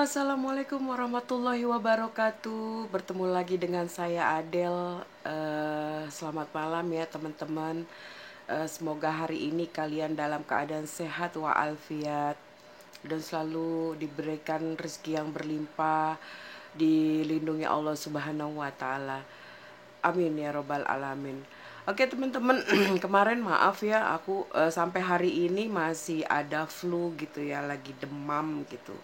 Assalamualaikum warahmatullahi wabarakatuh. Bertemu lagi dengan saya Adel. Selamat malam ya teman-teman. Semoga hari ini kalian dalam keadaan sehat walafiat dan selalu diberikan rezeki yang berlimpah, dilindungi Allah Subhanahu wa taala. Amin ya robbal alamin. Oke teman-teman, kemarin maaf ya aku sampai hari ini masih ada flu gitu ya, lagi demam gitu.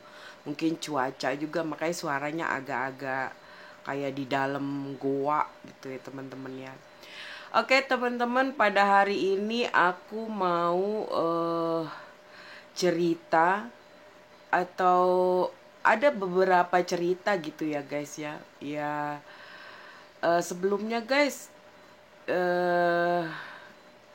Mungkin cuaca juga makanya suaranya agak-agak kayak di dalam goa gitu ya teman-teman ya. Oke teman-teman, pada hari ini aku mau cerita atau ada beberapa cerita gitu ya guys ya. Ya, sebelumnya guys, eh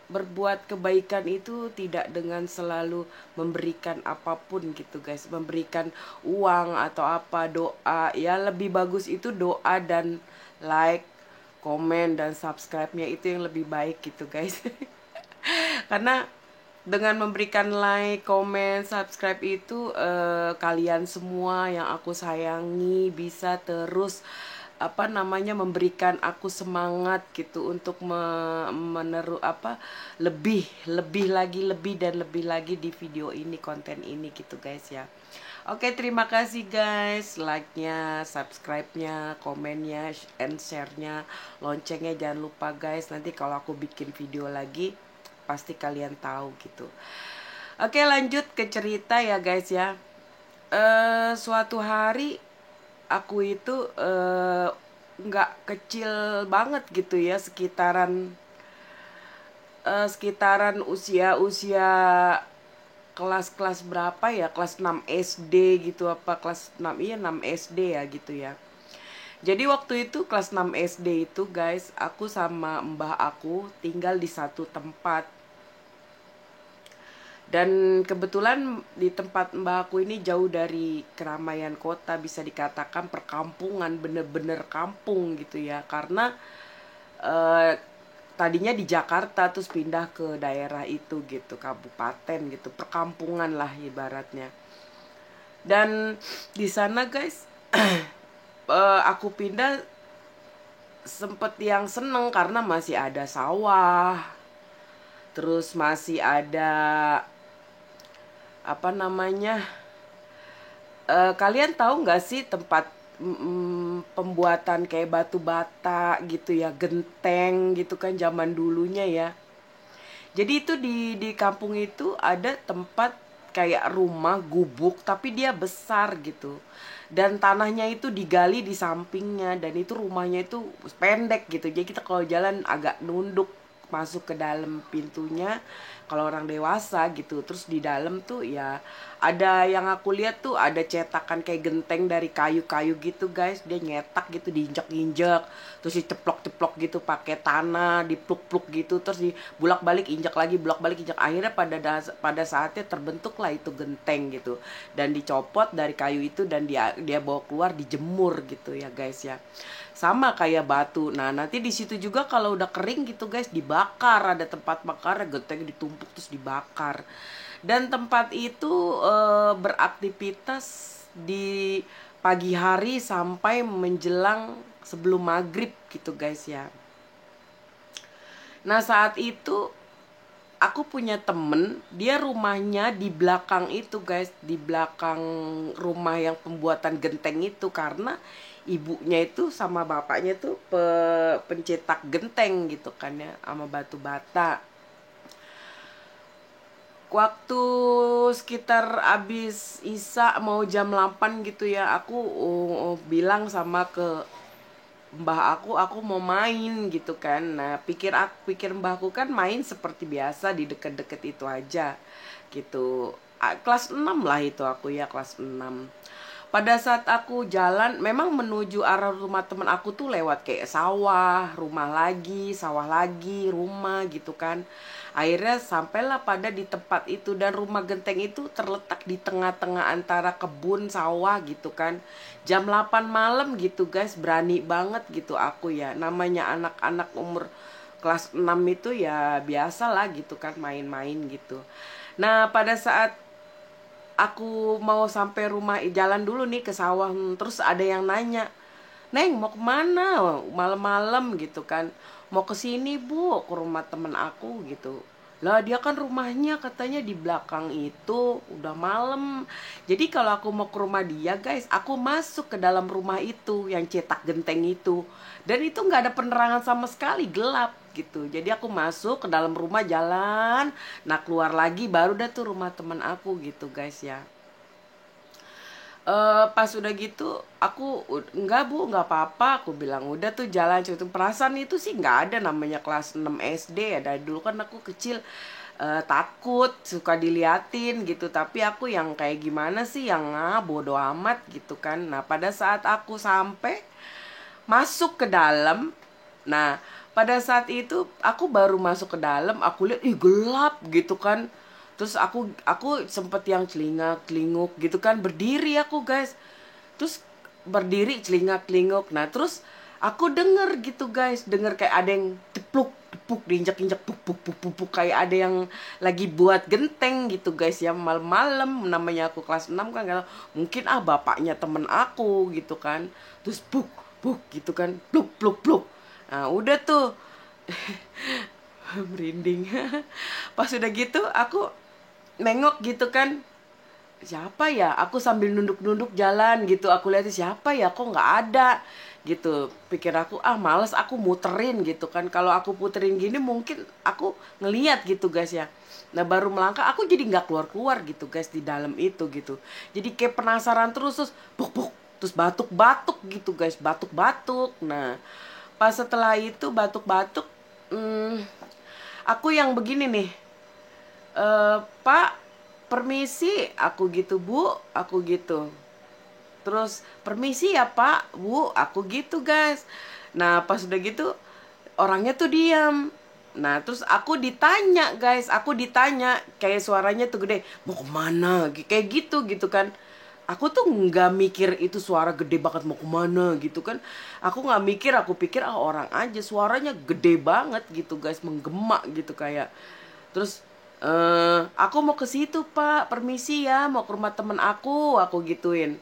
berbuat kebaikan itu tidak dengan selalu memberikan apapun gitu guys, memberikan uang atau apa, doa ya, lebih bagus itu doa dan like, komen dan subscribe-nya itu yang lebih baik gitu guys. Karena dengan memberikan like, komen, subscribe itu kalian semua yang aku sayangi bisa terus memberikan aku semangat gitu untuk lebih lebih lagi, lebih dan lebih lagi di video ini, konten ini gitu guys ya. Oke, terima kasih guys, like-nya, subscribe-nya, komennya, and share-nya, loncengnya jangan lupa guys. Nanti kalau aku bikin video lagi pasti kalian tahu gitu. Oke, lanjut ke cerita ya guys ya. Suatu hari aku itu nggak kecil banget gitu ya, sekitaran usia kelas-kelas berapa ya, kelas 6 SD gitu, apa kelas 6, iya 6 SD ya gitu ya. Jadi waktu itu kelas 6 SD itu guys, aku sama mbah aku tinggal di satu tempat. Dan kebetulan di tempat mbak aku ini jauh dari keramaian kota, bisa dikatakan perkampungan, bener-bener kampung gitu ya. Karena eh, tadinya di Jakarta terus pindah ke daerah itu gitu, kabupaten gitu, perkampungan lah ibaratnya. Dan di sana guys, aku pindah sempet yang seneng karena masih ada sawah, terus masih ada apa namanya, kalian tahu nggak sih tempat pembuatan kayak batu bata gitu ya, genteng gitu kan zaman dulunya ya. Jadi itu di kampung itu ada tempat kayak rumah gubuk tapi dia besar gitu. Dan tanahnya itu digali di sampingnya, dan itu rumahnya itu pendek gitu. Jadi kita kalau jalan agak nunduk masuk ke dalam pintunya kalau orang dewasa gitu. Terus di dalam tuh ya ada yang aku lihat tuh ada cetakan kayak genteng dari kayu-kayu gitu guys. Dia nyetak gitu, diinjak-injak, terus diceplok-ceplok gitu pakai tanah, dipluk-pluk gitu, terus dibulak-balik injak lagi, bulak-balik injak. Akhirnya pada saatnya terbentuk lah itu genteng gitu. Dan dicopot dari kayu itu dan dia bawa keluar, dijemur gitu ya guys ya. Sama kayak batu. Nah, nanti di situ juga kalau udah kering gitu guys, dibakar, ada tempat bakar, genteng ditumpuk terus dibakar. Dan tempat itu beraktivitas di pagi hari sampai menjelang sebelum maghrib gitu guys ya. Nah saat itu aku punya temen, dia rumahnya di belakang itu guys, di belakang rumah yang pembuatan genteng itu. Karena ibunya itu sama bapaknya itu pencetak genteng gitu kan ya, sama batu bata. Waktu sekitar abis Isya mau jam 8 gitu ya, aku bilang sama ke mbah aku mau main gitu kan. Nah pikir mbahku kan main seperti biasa di deket-deket itu aja gitu. Kelas 6 lah itu aku ya, kelas 6. Pada saat aku jalan memang menuju arah rumah temen aku tuh lewat kayak sawah, rumah lagi, sawah lagi, rumah gitu kan. Akhirnya sampailah pada di tempat itu, dan rumah genteng itu terletak di tengah-tengah antara kebun sawah gitu kan. Jam 8 malam gitu guys, berani banget gitu aku ya. Namanya anak-anak umur kelas 6 itu ya biasa lah gitu kan, main-main gitu. Nah pada saat aku mau sampai rumah, jalan dulu nih ke sawah. Terus ada yang nanya, Neng mau kemana malam-malam gitu kan? Mau ke sini bu, ke rumah temen aku gitu. Lah dia kan rumahnya katanya di belakang itu, udah malam. Jadi kalau aku mau ke rumah dia guys, aku masuk ke dalam rumah itu yang cetak genteng itu. Dan itu nggak ada penerangan sama sekali, gelap gitu. Jadi aku masuk ke dalam rumah, jalan, nah keluar lagi baru dah tuh rumah temen aku gitu guys ya. Pas udah gitu aku enggak bu, nggak apa-apa, aku bilang udah tuh jalan. Itu perasaan itu sih nggak ada namanya kelas 6 SD ya. Dari dulu kan aku kecil takut, suka diliatin gitu. Tapi aku yang kayak gimana sih, yang bodo amat gitu kan. Nah pada saat aku sampai masuk ke dalam, nah pada saat itu aku baru masuk ke dalam, aku lihat ih gelap gitu kan. Terus aku sempet yang celingak celinguk gitu kan, berdiri aku guys. Terus berdiri celingak celinguk. Nah terus aku denger gitu guys, denger kayak ada yang cepluk tepuk diinjak injak puk puk puk puk puk, kayak ada yang lagi buat genteng gitu guys ya, malam-malam. Namanya aku kelas 6 kan, gak tahu, mungkin bapaknya temen aku gitu kan. Terus puk puk gitu kan, pluk pluk pluk. Nah udah tuh merinding. Pas udah gitu aku nengok gitu kan, siapa ya, aku sambil nunduk-nunduk jalan gitu, aku lihat siapa ya, kok nggak ada gitu. Pikir aku males aku muterin gitu kan, kalau aku puterin gini mungkin aku ngeliat gitu guys ya. Nah baru melangkah aku jadi nggak keluar-keluar gitu guys di dalam itu gitu. Jadi kayak penasaran terus buk buk, terus batuk-batuk gitu guys, batuk-batuk. Nah pas setelah itu batuk-batuk, hmm, aku yang begini nih, Pak, permisi, aku gitu bu, aku gitu. Terus permisi ya Pak, Bu, aku gitu guys. Nah pas udah gitu orangnya tuh diam. Nah terus aku ditanya guys, aku ditanya kayak suaranya tuh gede, mau kemana? Kayak gitu gitu kan. Aku tuh nggak mikir itu suara gede banget mau kemana gitu kan. Aku nggak mikir, aku pikir orang aja, suaranya gede banget gitu guys, menggema gitu kayak. Terus aku mau ke situ Pak, permisi ya, mau ke rumah temen aku gituin.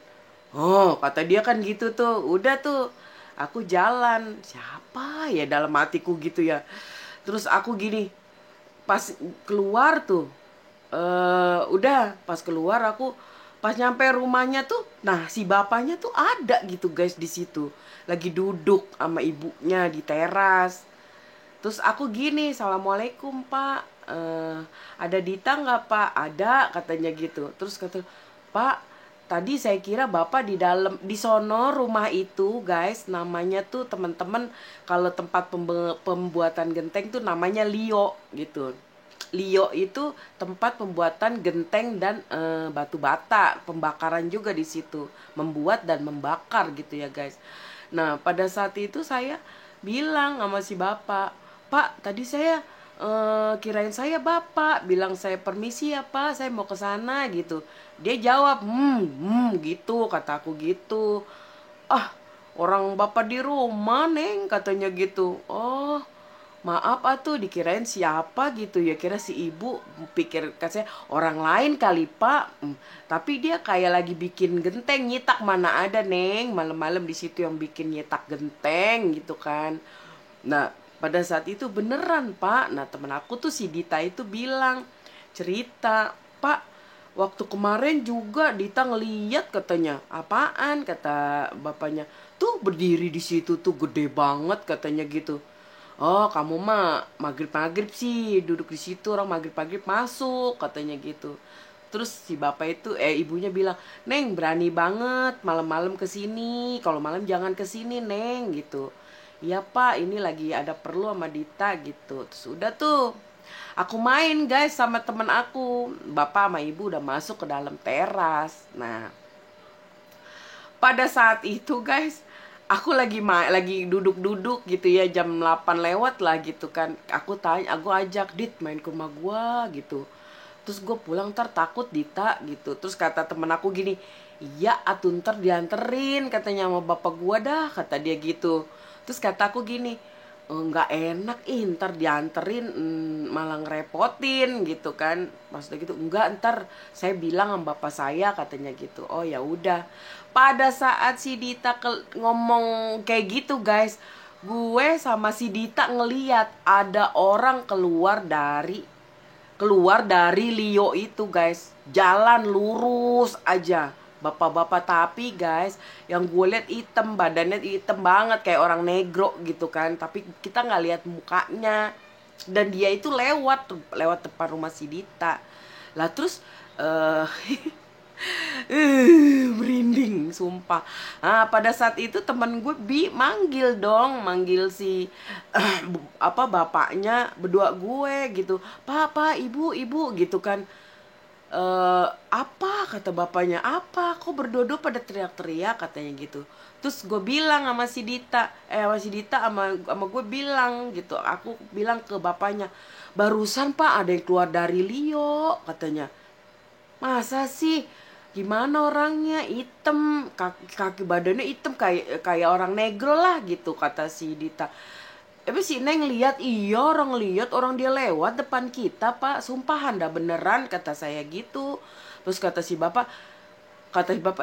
Oh, kata dia kan gitu tuh. Udah tuh, aku jalan. Siapa ya dalam hatiku gitu ya. Terus aku gini, pas keluar tuh, udah pas keluar aku, pas nyampe rumahnya tuh, nah si bapaknya tuh ada gitu guys di situ, lagi duduk sama ibunya di teras. Terus aku gini, assalamualaikum Pak, ada Dita nggak Pak? Ada katanya gitu. Terus kata Pak, tadi saya kira Bapak di dalam, di sono rumah itu guys, namanya tuh teman-teman, kalau tempat pembuatan genteng tuh namanya Lio gitu. Lio itu tempat pembuatan genteng dan batu bata, pembakaran juga di situ, membuat dan membakar gitu ya guys. Nah pada saat itu saya bilang sama si bapak, Pak tadi saya kirain saya bapak, bilang saya permisi ya Pak, saya mau ke sana gitu. Dia jawab, gitu, kata aku gitu. Ah, orang bapak di rumah neng, katanya gitu. Oh, maaf atuh, dikirain siapa gitu ya, kira si ibu, pikir katanya orang lain kali Pak. Tapi dia kayak lagi bikin genteng, nyetak, mana ada neng malam-malam di situ yang bikin nyetak genteng gitu kan. Nah pada saat itu beneran Pak. Nah temen aku tuh si Dita itu bilang, cerita, Pak waktu kemarin juga Dita ngeliat katanya. Apaan? Kata bapaknya, tuh berdiri di situ tuh gede banget katanya gitu. Oh kamu mah maghrib-maghrib sih duduk di situ, orang maghrib-maghrib masuk katanya gitu. Terus si bapak itu ibunya bilang, Neng berani banget malam-malam kesini, kalau malam jangan kesini Neng gitu. Iya Pak, ini lagi ada perlu sama Dita gitu. Terus udah tuh aku main guys sama temen aku. Bapak sama ibu udah masuk ke dalam teras. Nah pada saat itu guys, aku lagi duduk-duduk gitu ya, jam 8 lewat lah gitu kan. Aku tanya, aku ajak Dit main ke rumah gua gitu. Terus gue pulang ntar takut Dita gitu. Terus kata temen aku gini, iya atuh ntar dianterin katanya sama bapak gua dah, kata dia gitu. Terus kata aku gini, nggak enak, ntar dianterin, malah ngerepotin gitu kan. Pas udah gitu, enggak, ntar saya bilang sama bapak saya, katanya gitu. Oh ya udah. Pada saat si Dita ngomong kayak gitu guys, gue sama si Dita ngeliat ada orang keluar dari Lio itu guys, jalan lurus aja, bapak-bapak. Tapi guys, yang gue lihat hitam, badannya hitam banget kayak orang negro gitu kan, tapi kita nggak lihat mukanya. Dan dia itu lewat depan rumah si Dita lah. Terus eh merinding sumpah. Nah, pada saat itu teman gue manggil si bapaknya berdua gue gitu, papa, ibu gitu kan. Apa kata bapaknya, apa kok berdua pada teriak-teriak, katanya gitu. Terus gue bilang sama gue bilang gitu, aku bilang ke bapaknya, barusan pak ada yang keluar dari Lio, katanya. Masa sih? Gimana orangnya? Hitam, kaki badannya hitam kayak orang negro lah gitu, kata si Dita. Tapi si Neng lihat, iya orang dia lewat depan kita pak, sumpahan dah beneran, kata saya gitu. Terus kata si bapak,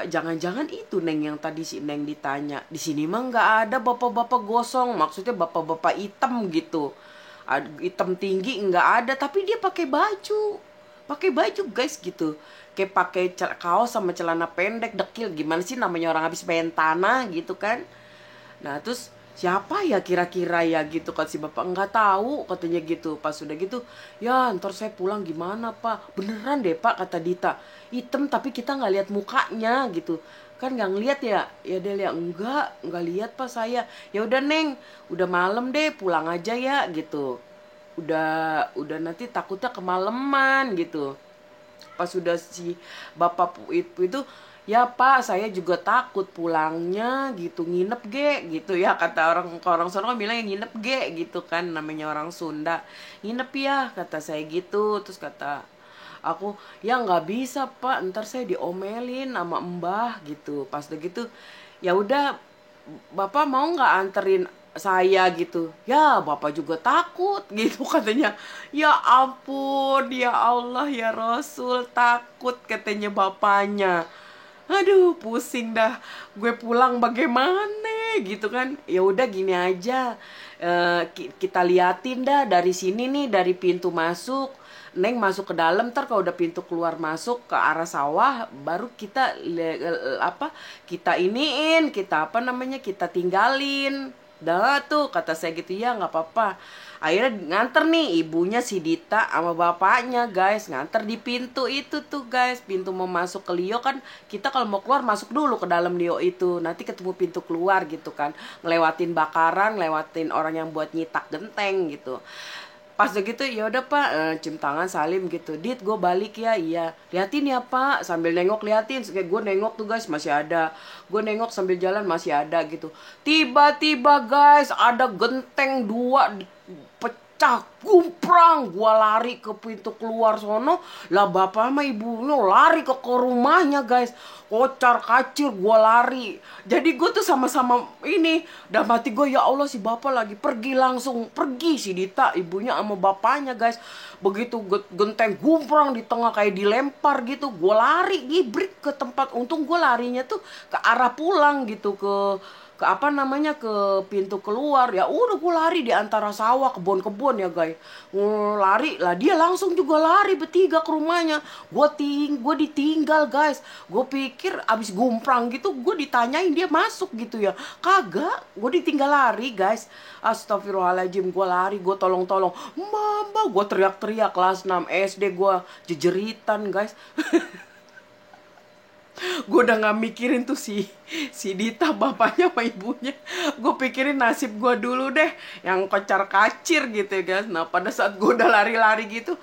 jangan-jangan itu Neng yang tadi si Neng ditanya. Di sini mah nggak ada bapak-bapak gosong, maksudnya bapak-bapak hitam gitu. Hitam tinggi nggak ada, tapi dia pakai baju guys gitu, kayak pakai kaos sama celana pendek dekil. Gimana sih namanya orang habis main tanah gitu kan. Nah terus siapa ya kira-kira ya gitu, kan si bapak nggak tahu, katanya gitu. Pas udah gitu, ya ntar saya pulang gimana pak, beneran deh pak, kata Dita, hitam tapi kita nggak lihat mukanya gitu kan, nggak ngeliat ya. Ya dia lihat, nggak lihat pak saya. Ya udah Neng, udah malam deh, pulang aja ya gitu. Udah nanti takutnya kemalaman gitu. Pas sudah si bapak itu, ya pak saya juga takut pulangnya gitu, nginep ge gitu ya, kata orang sono kan bilang ya nginep ge gitu kan, namanya orang Sunda, nginep ya, kata saya gitu. Terus kata aku, ya nggak bisa pak, ntar saya diomelin sama mbah gitu. Pas udah gitu, ya udah, bapak mau nggak anterin saya gitu. Ya bapak juga takut gitu, katanya. Ya ampun, ya Allah ya Rasul, takut katanya bapaknya. Aduh pusing dah, gue pulang bagaimana gitu kan. Ya udah gini aja, kita liatin dah dari sini nih, dari pintu masuk. Neng masuk ke dalam, ntar kalau udah pintu keluar masuk ke arah sawah, baru kita tinggalin. Dah tuh, kata saya gitu, ya nggak apa-apa. Akhirnya nganter nih ibunya si Dita sama bapaknya guys, nganter di pintu itu tuh guys, pintu mau masuk ke Lio kan. Kita kalau mau keluar masuk dulu ke dalam Lio itu, nanti ketemu pintu keluar gitu kan, ngelewatin bakaran, ngelewatin orang yang buat nyitak genteng gitu. Pas begitu, ya udah pak, cium tangan salim gitu, Dit gue balik ya, iya liatin ya pak, sambil nengok liatin. Kayak gue nengok tuh guys, masih ada. Gue nengok sambil jalan, masih ada gitu. Tiba-tiba guys, ada genteng dua pecah gumprang. Gua lari ke pintu keluar sono, lah bapak sama ibunya lari ke rumahnya guys, kocar kacir. Gua lari, jadi gue tuh sama-sama ini, udah mati gue, ya Allah si bapak lagi pergi, langsung pergi si Dita ibunya sama bapaknya guys. Begitu genteng gumprang di tengah kayak dilempar gitu, gue lari gibrit ke tempat. Untung gue larinya tuh ke arah pulang gitu, ke pintu keluar. Ya udah gue lari di antara sawah, kebun-kebun ya guys. Lari lah, dia langsung juga lari bertiga ke rumahnya. Gue ditinggal guys. Gue pikir abis gumprang gitu gue ditanyain dia masuk gitu ya, kagak. Gue ditinggal lari guys. Astagfirullahaladzim, gue lari, gue tolong mama, gue teriak-teriak. Kelas 6 SD gue jejeritan guys. Gue udah nggak mikirin tuh si Dita bapaknya sama ibunya. Gue pikirin nasib gue dulu deh, yang kocar kacir gitu ya guys. Nah pada saat gue udah lari-lari gitu,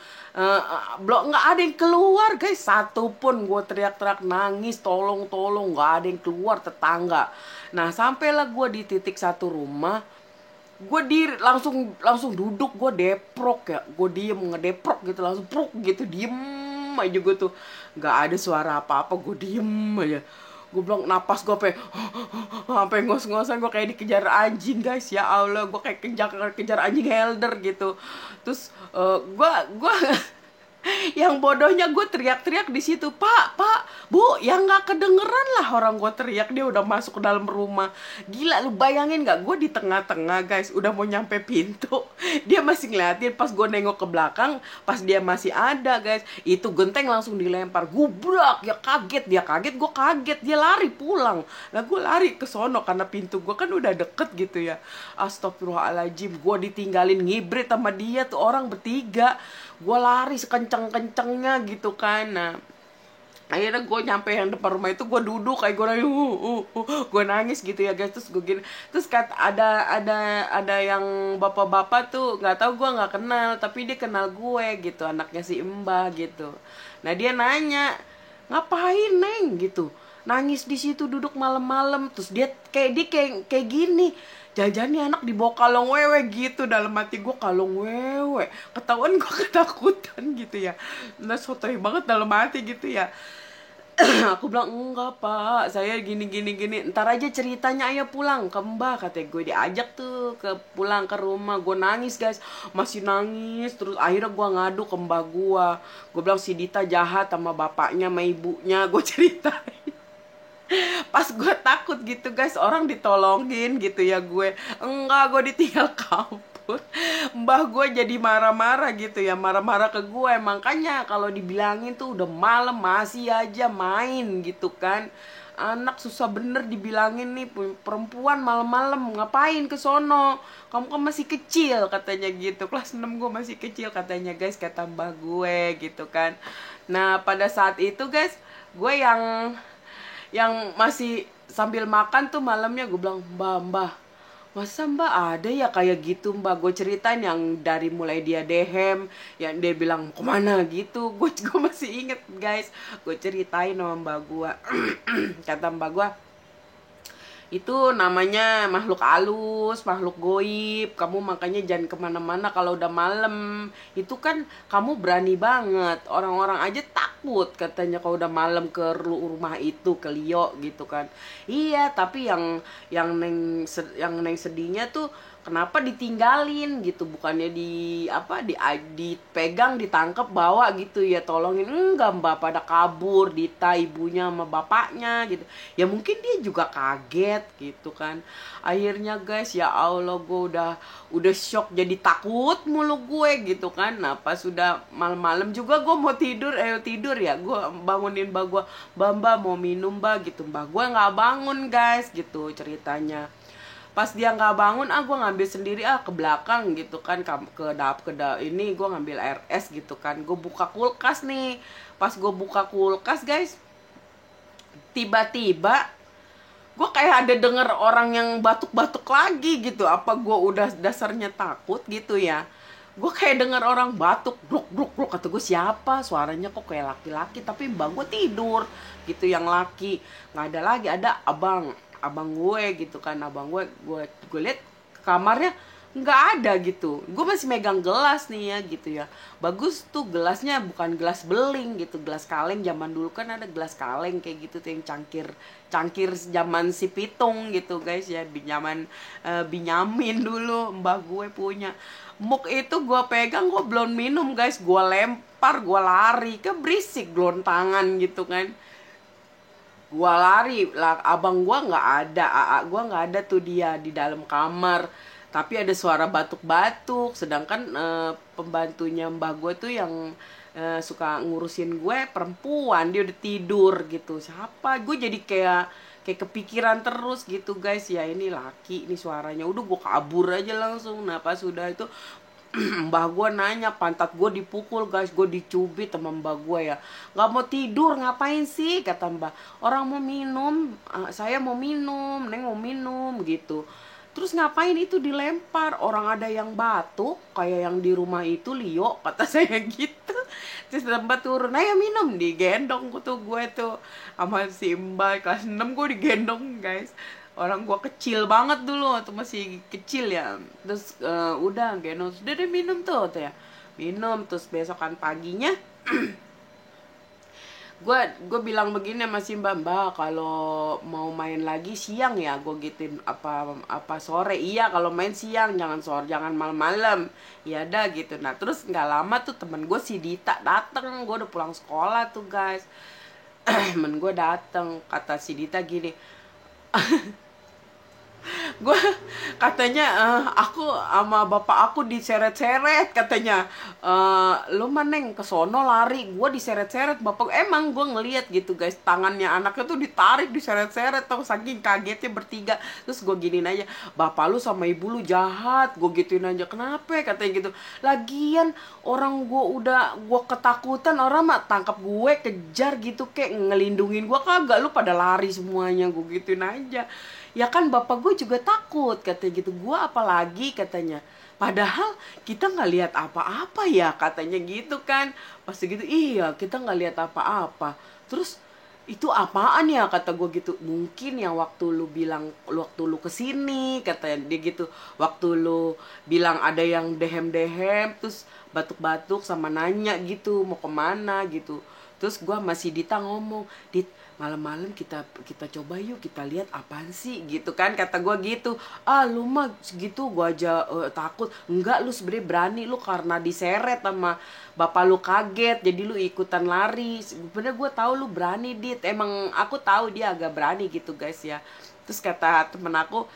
belum, nggak ada yang keluar guys, satu pun. Gue teriak-teriak nangis, tolong, nggak ada yang keluar, tetangga. Nah sampailah gue di titik satu rumah. Gue langsung duduk, gue deprok ya, gue diem ngedeprok gitu, langsung pruk gitu, diem aja gue tuh, nggak ada suara apa-apa, gue diem aja. Gue bilang napas gue sampai ngos-ngosan, gue kayak dikejar anjing guys, ya Allah, gue kayak kejar anjing helder gitu. Terus gue yang bodohnya gue teriak-teriak di situ, Pak, Bu, yang nggak kedengeran lah orang gue teriak, dia udah masuk ke dalam rumah. Gila, lu bayangin nggak, gue di tengah-tengah guys, udah mau nyampe pintu, dia masih ngeliatin. Pas gue nengok ke belakang, pas dia masih ada guys, itu genteng langsung dilempar, gubrak. Ya kaget, dia kaget, gue kaget, dia lari pulang. Nah gue lari ke sono karena pintu gue kan udah deket gitu ya. Astagfirullahaladzim, gue ditinggalin ngibrit sama dia tuh orang bertiga. Gue lari sekenceng-kencengnya gitu kan. Nah akhirnya gue nyampe yang depan rumah itu, gue duduk kayak gue nangis, gue nangis gitu ya guys. Terus gue gini, terus ada yang bapak-bapak tuh, nggak tahu, gue nggak kenal, tapi dia kenal gue gitu, anaknya si Mbah gitu. Nah dia nanya, ngapain Neng gitu, nangis di situ duduk malam-malam. Terus dia kayak gini, jajan nih anak dibawa kalong wewe gitu. Dalam hati gue, kalong wewe, ketahuan gue ketakutan gitu ya. Nah sotoy banget dalam hati gitu ya. Aku bilang, enggak Pak, saya gini, ntar aja ceritanya, ayo pulang ke Mbah, katanya. Gue diajak tuh pulang ke rumah. Gue nangis guys, masih nangis. Terus akhirnya gue ngadu ke Mbah gue bilang si Dita jahat sama bapaknya sama ibunya, gue ceritain. Pas gue takut gitu guys, orang ditolongin gitu ya, gue enggak, gue ditinggal kabur. Mbah gue jadi marah-marah gitu ya, marah-marah ke gue. Makanya kalau dibilangin tuh udah malam masih aja main gitu kan. Anak susah bener dibilangin nih, perempuan malam-malam ngapain ke sono, kamu kan masih kecil katanya gitu, kelas 6 gue masih kecil katanya guys, kata mbah gue gitu kan. Nah pada saat itu guys, gue yang masih sambil makan tuh malamnya, gue bilang, Mbah, masa Mbak ada ya kayak gitu Mbak. Gue ceritain yang dari mulai dia dehem, yang dia bilang kemana gitu. Gue masih inget guys, gue ceritain sama Mbak gue. Kata Mbak gue, itu namanya makhluk halus, makhluk goib. Kamu makanya jangan kemana-mana kalau udah malam. Itu kan kamu berani banget, orang-orang aja takut katanya kalau udah malam ke rumah itu, ke Lio gitu kan. Iya, tapi yang neng sedihnya tuh kenapa ditinggalin gitu, bukannya dipegang, ditangkap, bawa gitu ya, tolongin. Enggak Mbak, pada kabur, Dita ibunya sama bapaknya gitu. Ya mungkin dia juga kaget gitu kan. Akhirnya guys, ya Allah, gue udah shock, jadi takut mulu gue gitu kan. Nah pas sudah malam-malam juga gue mau tidur, tidur ya, gue bangunin mbak gue, mbak mau minum mbak gitu. Mbak gue nggak bangun guys gitu ceritanya. Pas dia nggak bangun, gue ngambil sendiri ke belakang gitu kan, ke dap ini gue ngambil air es gitu kan. Gue buka kulkas nih, pas gue buka kulkas guys, tiba-tiba gue kayak ada denger orang yang batuk-batuk lagi gitu. Apa gue udah dasarnya takut gitu ya, gue kayak denger orang batuk, blok. Kata gue, siapa, suaranya kok kayak laki-laki, tapi mbak gue tidur gitu yang laki. Nggak ada lagi, ada abang gue gitu kan. Abang gue lihat kamarnya nggak ada gitu. Gue masih megang gelas nih ya gitu ya, bagus tuh gelasnya, bukan gelas beling gitu, gelas kaleng. Zaman dulu kan ada gelas kaleng kayak gitu tuh, yang cangkir zaman si Pitung gitu guys ya, di zaman Binyamin dulu mbah gue punya. Muk itu gue pegang, gue belum minum guys, gue lempar, gue lari, ke berisik gelontangan gitu kan. Gua lari lah, abang gua nggak ada, aa gua nggak ada tuh, dia di dalam kamar. Tapi ada suara batuk-batuk, sedangkan pembantunya mbah gue tuh yang suka ngurusin gue perempuan, dia udah tidur gitu. Siapa, gue jadi kayak kepikiran terus gitu guys ya, ini laki, ini suaranya. Udah gue kabur aja langsung. Nah pas sudah itu mbah gue nanya, pantat gue dipukul guys, gue dicubit sama mbah gue ya. Nggak mau tidur, ngapain sih, kata mbah. Orang mau minum, saya mau minum, neng mau minum gitu. Terus ngapain itu dilempar, orang ada yang batuk kayak yang di rumah itu Lio, kata saya gitu. Terus tempat turun, ayo minum, digendong gue tuh sama si mbah. Kelas 6 gue digendong guys. Orang gua kecil banget dulu, atau masih kecil ya. Terus udah gendong, sudah deh minum tuh ya, minum. Terus besokan paginya gue bilang begini sama si mbak, kalau mau main lagi siang ya, gue gituin, apa sore. Iya, kalau main siang, jangan sore, jangan malam-malam. Ya dah gitu. Nah terus nggak lama tuh temen gue si Dita dateng. Gue udah pulang sekolah tuh guys. Temen gue dateng, kata si Dita gini, gue katanya, aku sama bapak aku diseret-seret katanya. Lo maneng ke sono lari, gue diseret-seret bapak. Emang gue ngeliat gitu guys, tangannya anaknya tuh ditarik, diseret-seret tuh, saking kagetnya bertiga. Terus gue giniin aja, bapak lu sama ibu lu jahat, gue gituin aja. Kenapa katanya gitu, lagian orang gue ketakutan, orang mah tangkap gue, kejar gitu, kayak ngelindungin gue. Kagak, lu pada lari semuanya, gue gituin aja. Ya kan bapak gue juga takut katanya gitu, gue apalagi katanya, padahal kita nggak lihat apa-apa ya katanya gitu kan. Pas gitu, iya kita nggak lihat apa-apa. Terus itu apaan ya kata gue gitu. Mungkin yang waktu lu bilang, waktu lu kesini katanya dia gitu, waktu lu bilang ada yang dehem-dehem, terus batuk-batuk sama nanya gitu mau kemana gitu. Terus gue masih Dita ngomong, Dit, malam-malam kita coba yuk, kita lihat apaan sih gitu kan, kata gue gitu. Lu mah segitu gue aja takut. Enggak, lu sebenernya berani, lu karena diseret sama bapak lu kaget jadi lu ikutan lari. Sebenernya gue tahu lu berani, Dit, emang aku tahu dia agak berani gitu guys ya. Terus kata temen aku,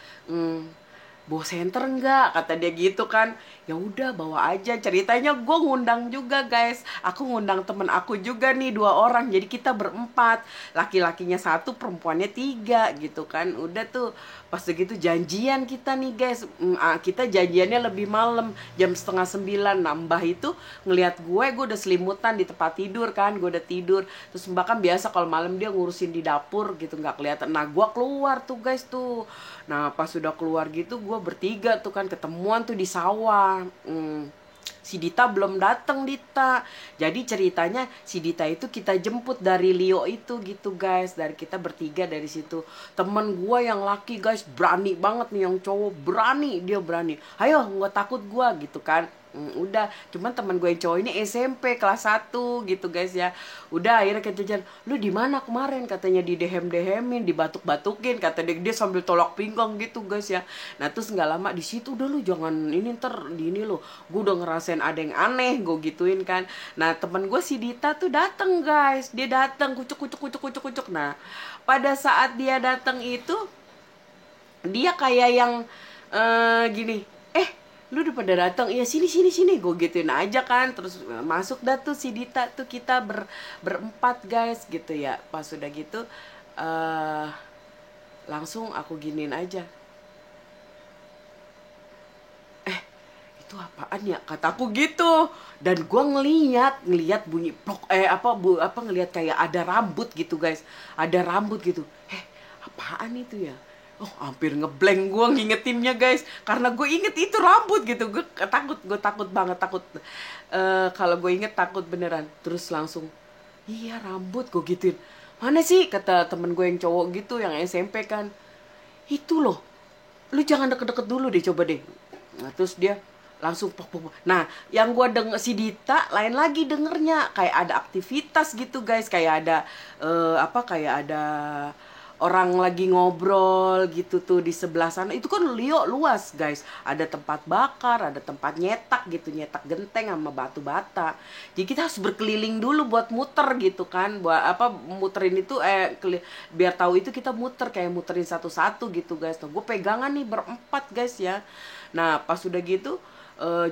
bawa senter enggak kata dia gitu kan. Ya udah bawa aja. Ceritanya gue ngundang juga guys, aku ngundang temen aku juga nih 2 orang, jadi kita berempat, laki-lakinya 1, perempuannya 3 gitu kan. Udah tuh pas segitu janjian kita nih guys. Kita janjiannya lebih malam, jam 8:30. Nambah itu ngelihat gue udah selimutan di tempat tidur kan, gue udah tidur. Terus mbak kan biasa kalau malam dia ngurusin di dapur gitu, nggak kelihatan. Nah gue keluar tuh guys tuh. Nah pas sudah keluar gitu, gue bertiga tuh kan ketemuan tuh di sawah. Si Dita belum datang, Dita. Jadi ceritanya si Dita itu kita jemput dari Lio itu gitu guys. Dari kita bertiga dari situ. Temen gue yang laki guys berani banget nih, yang cowok berani, dia berani. Ayo nggak takut gue gitu kan. Udah, cuman teman gue yang cowok ini SMP kelas 1 gitu guys ya. Udah akhirnya kita jalan, lu di mana kemarin katanya, di dehem-dehemin, dibatuk-batukin kata dia sambil tolak pinggang gitu guys ya. Nah terus nggak lama di situ, udah lu jangan ini, ntar di ini lo, gue udah ngerasain ada yang aneh, gue gituin kan. Nah teman gue si Dita tuh dateng guys, dia datang kucuk kucuk kucuk kucuk kucuk. Nah pada saat dia datang itu, dia kayak yang gini, lu udah pada datang, iya sini sini sini, gue gituin aja kan. Terus masuk dah tuh si Dita tuh, kita berempat guys gitu ya. Pas udah gitu langsung aku giniin aja, itu apaan ya kataku gitu. Dan gue ngeliat bunyi plok, ngeliat kayak ada rambut gitu guys, ada rambut gitu. Apaan itu ya? Oh hampir ngeblank gue ngingetinnya guys, karena gue inget itu rambut gitu. Gue takut banget, takut. Kalau gue inget takut beneran. Terus langsung, iya rambut, gue gituin. Mana sih kata temen gue yang cowok gitu, yang SMP kan, itu loh, lu jangan deket-deket dulu deh, coba deh. Nah terus dia langsung pok pok. Nah yang gue denger si Dita lain lagi dengernya, kayak ada aktivitas gitu guys, kayak ada kayak ada orang lagi ngobrol gitu tuh di sebelah sana. Itu kan Lio luas guys, ada tempat bakar, ada tempat nyetak gitu, nyetak genteng sama batu bata. Jadi kita harus berkeliling dulu buat muter gitu kan, buat muterin itu biar tahu itu kita muter, kayak muterin satu-satu gitu guys. Nah gue pegangan nih berempat guys ya. Nah pas udah gitu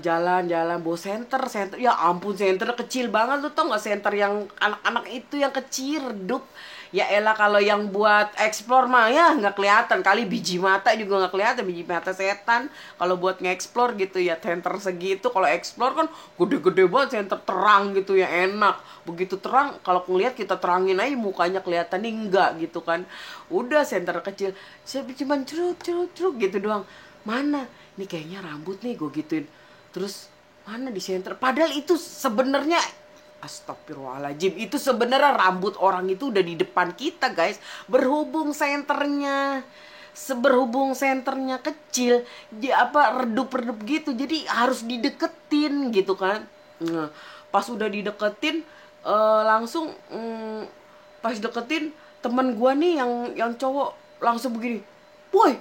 jalan-jalan bawa senter, ya ampun senter kecil banget. Lu tau nggak senter yang anak-anak itu yang kecil redup. Ya elah, kalau yang buat explore mah ya nggak kelihatan kali, biji mata juga nggak kelihatan, biji mata setan. Kalau buat nge-explore gitu ya senter segitu. Kalau explore kan gede-gede banget, senter terang gitu ya, enak. Begitu terang, kalau ngeliat kita terangin aja mukanya kelihatan nih, enggak gitu kan. Udah senter kecil, saya cuma cerut cerut cerut gitu doang. Mana ini kayaknya rambut nih, gue gituin. Terus mana di senter, padahal itu sebenarnya, astagfirullahaladzim, itu sebenarnya rambut orang itu udah di depan kita guys. Berhubung senternya kecil, dia redup-redup gitu, jadi harus dideketin gitu kan. Nah, pas udah dideketin langsung Pas deketin, temen gue nih yang cowok langsung begini, "Boy,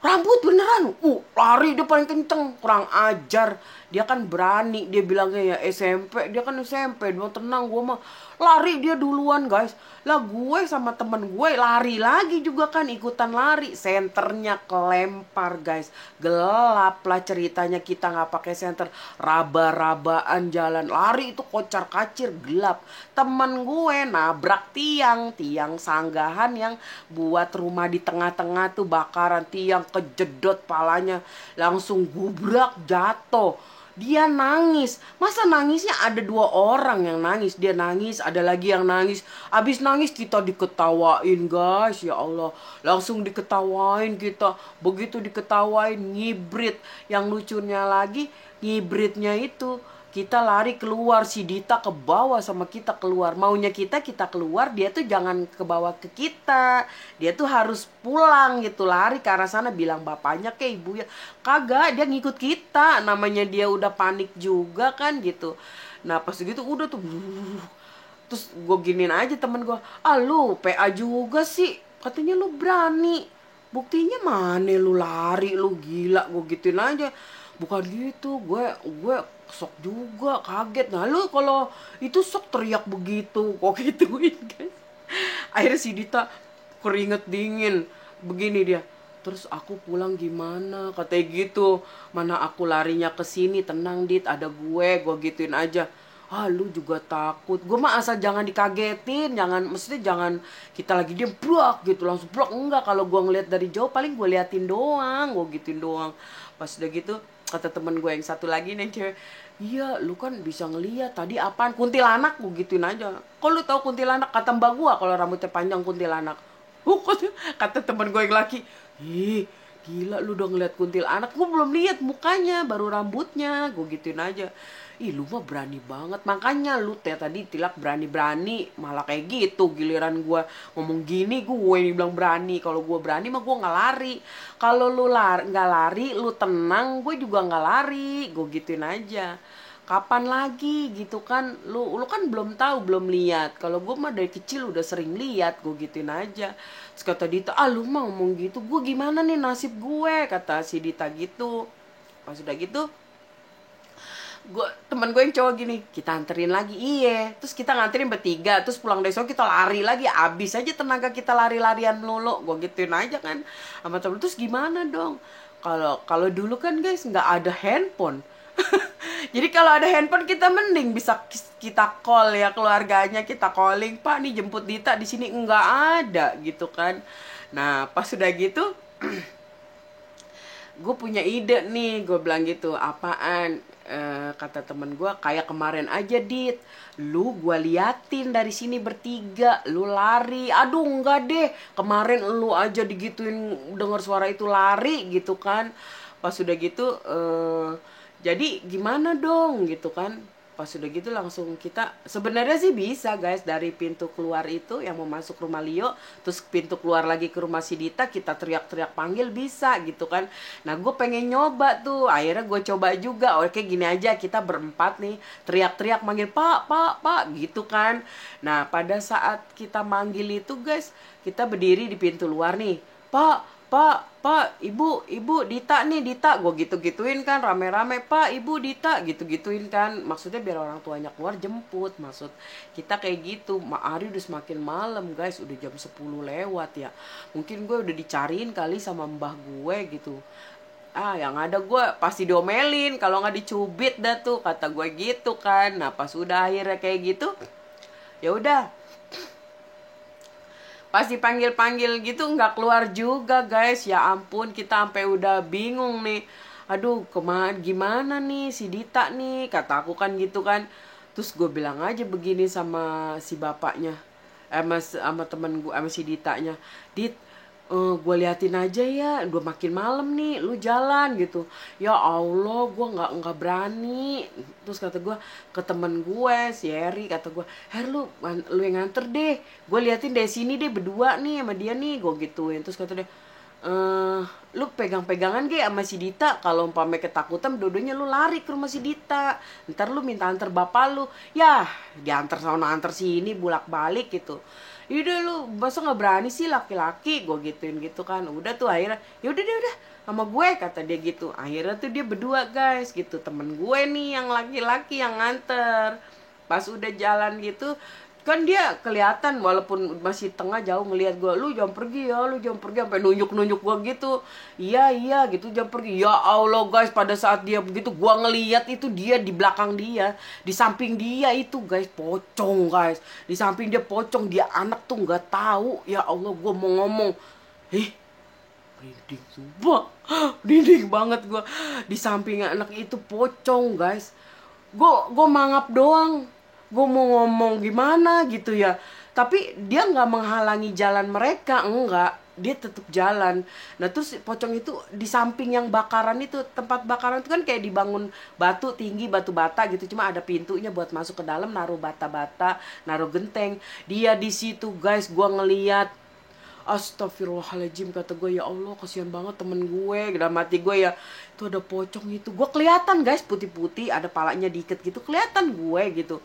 rambut beneran." Lari dia paling kenceng. Kurang ajar. Dia kan berani, dia bilangnya ya SMP. Dia kan SMP, dia tenang. Gue mah lari dia duluan, guys. Lah gue sama temen gue lari lagi juga kan, ikutan lari. Senternya kelempar, guys. Gelap lah ceritanya, kita nggak pakai senter, raba-rabaan jalan. Lari itu kocar kacir, gelap. Temen gue nabrak tiang sanggahan yang buat rumah di tengah-tengah tuh bakaran. Tiang kejedot palanya, langsung gubrak jatuh. Dia nangis. Masa nangisnya ada 2 orang yang nangis. Dia nangis, ada lagi yang nangis. Abis nangis kita diketawain, guys. Ya Allah, langsung diketawain kita. Begitu diketawain, ngibrit. Yang lucunya lagi, ngibritnya itu kita lari keluar, si Dita ke bawah sama kita keluar. Maunya kita keluar, dia tuh jangan ke bawah ke kita. Dia tuh harus pulang gitu, lari ke arah sana, bilang bapaknya ke ibunya. Kagak, dia ngikut kita. Namanya dia udah panik juga kan gitu. Nah pas gitu udah tuh. Terus gue giniin aja temen gue, "Lu PA juga sih, katanya lu berani. Buktinya mana lu lari, lu gila." Gue gituin aja. "Bukan gitu, gue sok juga, kaget." "Nah lu kalau itu sok teriak begitu." Kok gituin, guys. Akhirnya si Dita keringet dingin. Begini dia, "Terus aku pulang gimana?" Katanya gitu. "Mana aku larinya ke sini, tenang Dit, ada gue gituin aja." Lu juga takut. Gue mah asal jangan dikagetin, maksudnya jangan kita lagi diem blak gitu langsung blak, enggak. Kalau gue ngeliat dari jauh paling gue liatin doang, gue gituin doang. Pas udah gitu kata temen gue yang satu lagi nih cewek, "Iya lu kan bisa ngeliat tadi apaan, kuntilanak." Gue gituin aja. "Kok lu tahu kuntilanak?" Kata mbak gue kalau rambutnya panjang kuntilanak. Kata temen gue yang laki, "Ih gila lu udah ngeliat kuntilanak." "Gue belum lihat mukanya, baru rambutnya." Gue gituin aja. "Ih lu mah berani banget, makanya lu tadi tilak berani-berani malah kayak gitu." Giliran gue ngomong gini, gue yang bilang berani. Kalau gue berani mah gue nggak lari. Kalau lu nggak lari, lu tenang, gue juga nggak lari. Gue gituin aja. Kapan lagi gitu kan, lu kan belum tahu, belum lihat. Kalau gue mah dari kecil udah sering lihat. Gue gituin aja. Terus kata Dita, "Lu mah ngomong gitu, gue gimana nih nasib gue?" Kata si Dita gitu. Pas udah gitu, teman gue yang cowok gini, "Kita anterin lagi." Iya, terus kita nganterin bertiga, terus pulang besok kita lari lagi, abis aja tenaga kita lari-larian melulu. Gue gituin aja kan sama temen. Terus gimana dong, kalau dulu kan guys nggak ada handphone. Jadi kalau ada handphone kita mending bisa kita call ya, keluarganya kita calling, "Pak nih jemput Dita di sini." Nggak ada gitu kan. Nah pas sudah gitu gue punya ide nih, gue bilang gitu. "Apaan?" Kata temen gue, "Kayak kemarin aja Dit, lu gue liatin dari sini bertiga, lu lari." "Aduh enggak deh, kemarin lu aja digituin denger suara itu lari gitu kan." Pas udah gitu jadi gimana dong gitu kan. Pas udah gitu langsung kita, sebenarnya sih bisa guys, dari pintu keluar itu yang mau masuk rumah Leo, terus pintu keluar lagi ke rumah si Dita, kita teriak-teriak panggil bisa gitu kan. Nah gue pengen nyoba tuh, akhirnya gue coba juga. Oke gini aja, kita berempat nih teriak-teriak manggil, "Pak, Pak, Pak," gitu kan. Nah pada saat kita manggil itu guys, kita berdiri di pintu luar nih, "Pak, Pak, Pak, Ibu, Dita nih, Dita." Gue gitu-gituin kan rame-rame, "Pak, Ibu, Dita," gitu-gituin kan. Maksudnya biar orang tuanya keluar jemput. Maksud kita kayak gitu. Hari udah semakin malam guys, udah jam 10 lewat ya. Mungkin gue udah dicariin kali sama mbah gue gitu. Yang ada gue pasti diomelin kalau nggak dicubit dah tuh, kata gue gitu kan. Nah pas udah akhirnya kayak gitu, ya udah, pas dipanggil-panggil gitu nggak keluar juga guys. Ya ampun, kita sampai udah bingung nih. Aduh gimana nih si Dita nih, kata aku kan gitu kan. Terus gue bilang aja begini sama si bapaknya, sama temen gue, sama si Ditanya, "Dit, gue liatin aja ya, udah makin malam nih, lu jalan gitu." "Ya Allah, gue nggak berani." Terus kata gue ke temen gue si Eri, kata gue, lu yang nganter deh, gue liatin dari sini deh berdua nih sama dia nih." Gue gituin. Terus kata dia, eh lu pegang-pegangan kayak sama si Dita, kalau umpamanya ketakutan dua-duanya lu lari ke rumah si Dita, ntar lu minta antar bapak lu, ya diantar sana antar sini bolak-balik gitu. Yaudah lu masa nggak berani sih laki-laki, gue gituin gitu kan. Udah tuh akhirnya yaudah deh udah sama gue kata dia gitu. Akhirnya tuh dia berdua guys gitu, temen gue nih yang laki-laki yang nganter. Pas udah jalan gitu kan dia kelihatan walaupun masih tengah jauh ngelihat gue, lu jangan pergi ya, lu jangan pergi, sampai nunjuk gue gitu. Iya iya gitu, jangan pergi. Ya Allah guys, pada saat dia begitu gue ngelihat itu dia di belakang dia, di samping dia itu guys pocong guys, di samping dia pocong, dia anak tuh nggak tahu. Ya Allah, gue mau ngomong, merinding sumpah, merinding banget gue. Di samping anak itu pocong guys, gue mangap doang, gue mau ngomong gimana gitu ya, tapi dia nggak menghalangi jalan mereka, enggak, dia tetap jalan. Nah terus pocong itu di samping yang bakaran itu, tempat bakaran itu kan kayak dibangun batu tinggi, batu bata gitu, cuma ada pintunya buat masuk ke dalam, naruh bata-bata, naruh genteng. Dia di situ guys, gue ngeliat. Astagfirullahaladzim, kata gue, ya Allah kasihan banget temen gue. Dalam hati gue ya, itu ada pocong itu, gue kelihatan guys putih-putih, ada palanya dikit gitu, kelihatan gue gitu.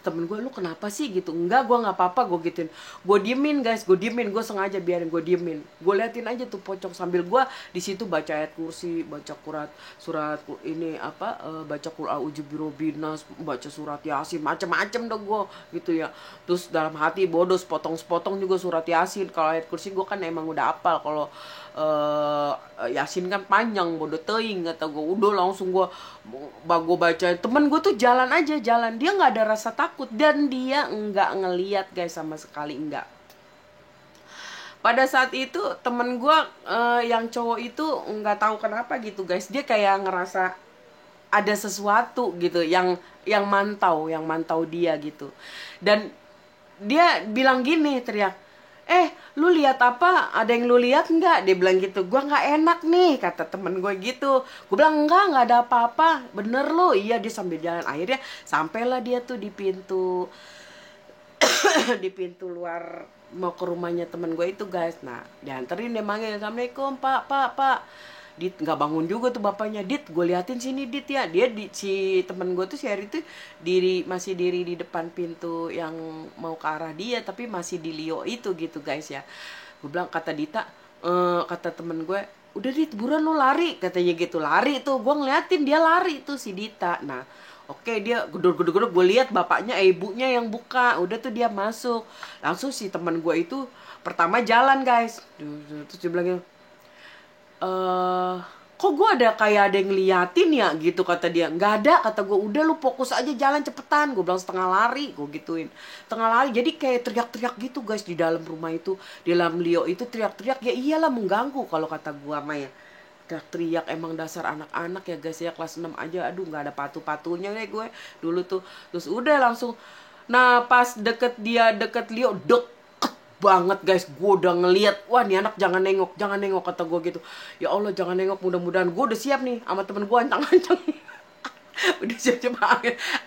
Temen gue, lu kenapa sih gitu? Enggak, gue nggak apa-apa, gue gituin. Gue diemin guys, gue diemin, gue sengaja biarin gue diemin. Gue liatin aja tuh pocong sambil gue di situ baca ayat kursi, baca surat ini apa, baca Qul a'udzu birabbinas, baca surat Yasin, macem-macem dong gue gitu ya. Terus dalam hati bodoh, sepotong-sepotong juga surat Yasin. Kalau ayat kursi gue kan emang udah apal, kalau Yasin kan panjang, bodoh teing kata gue. Udah langsung gue baca. Temen gue tuh jalan aja, jalan, dia nggak ada rasa takut dan dia nggak ngeliat guys sama sekali, enggak. Pada saat itu temen gue yang cowok itu nggak tahu kenapa gitu guys, dia kayak ngerasa ada sesuatu gitu yang mantau dia gitu. Dan dia bilang gini, teriak, lu lihat apa, ada yang lu lihat nggak, dia bilang gitu. Gua nggak enak nih, kata temen gue gitu. Gue bilang nggak ada apa-apa, bener lo. Iya, dia sambil jalan. Akhirnya sampailah dia tuh di pintu di pintu luar mau ke rumahnya temen gue itu guys. Nah dianterin, dia manggil, assalamualaikum pak. Dit nggak bangun juga tuh bapaknya. Dit, gue liatin sini Dit ya. Dia si temen gue tuh si Harry tuh masih diri di depan pintu yang mau ke arah dia, tapi masih di Leo itu gitu guys ya. Gue bilang, kata Dita, kata temen gue, udah Dit buruan lu lari, katanya gitu. Lari tuh, gue ngeliatin dia lari tuh si Dita. Nah oke, dia gedor-gedor, gue lihat bapaknya ibunya yang buka. Udah tuh dia masuk. Langsung si temen gue itu pertama jalan guys. Terus dia bilang, kok gue ada kayak ada yang ngeliatin ya gitu, kata dia. Nggak ada, kata gue. Udah lu fokus aja jalan cepetan, gue bilang. Setengah lari, gue gituin, setengah lari. Jadi kayak teriak-teriak gitu guys di dalam rumah itu, di dalam Leo itu teriak-teriak. Ya iyalah mengganggu kalau kata gue Maya, teriak-teriak. Emang dasar anak-anak ya guys ya, kelas 6 aja. Aduh nggak ada patu-patunya ya gue dulu tuh. Terus udah langsung, nah pas deket Leo, banget guys, gue udah ngeliat, wah nih anak jangan nengok, kata gue gitu. Ya Allah jangan nengok, mudah-mudahan. Gue udah siap nih sama temen gue ancang-ancang. Udah siap-siap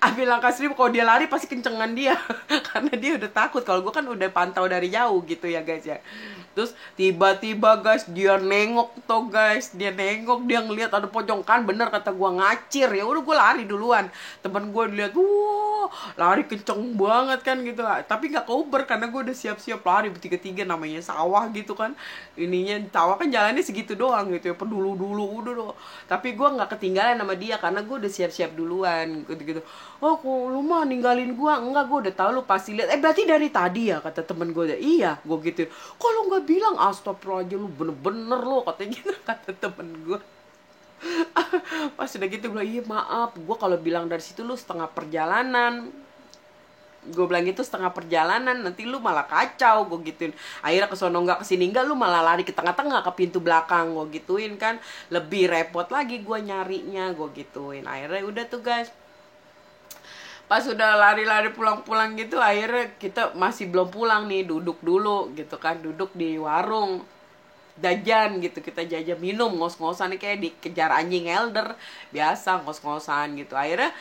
ambil langkah seribu. Kalau dia lari pasti kencengan dia karena dia udah takut. Kalau gue kan udah pantau dari jauh gitu ya guys ya. Terus tiba-tiba guys dia nengok tuh guys, dia ngeliat ada pocong. Kan bener kata gue, ngacir. Ya udah gue lari duluan, temen gue lihat, wah lari kenceng banget kan gitu. Tapi nggak keuber karena gue udah siap-siap lari bertiga-tiga, namanya sawah gitu kan. Ininya sawah kan jalannya segitu doang gitu ya, dulu udah doang. Tapi gue nggak ketinggalan sama dia karena gue udah siap-siap duluan gitu. Oh kok lu mah ninggalin gue? Enggak, gue udah tahu lu pasti lihat. Berarti dari tadi ya, kata temen gue. Iya, gue gitu. Kok lu nggak bilang? Astagfirullahaladzim, lu bener-bener lo, katanya gitu, kata temen gue. Pas udah gitu gue bilang, iya maaf, gue kalau bilang dari situ lu setengah perjalanan. Gue bilang gitu, setengah perjalanan, nanti lu malah kacau, gue gituin. Akhirnya kesono nggak kesini nggak, lu malah lari ke tengah-tengah ke pintu belakang, gue gituin kan. Lebih repot lagi gue nyarinya, gue gituin. Akhirnya udah tuh guys, pas udah lari-lari pulang-pulang gitu, akhirnya kita masih belum pulang nih, duduk dulu gitu kan, duduk di warung jajan gitu, kita jajan minum, ngos-ngosan kayak dikejar anjing elder biasa, ngos-ngosan gitu. Akhirnya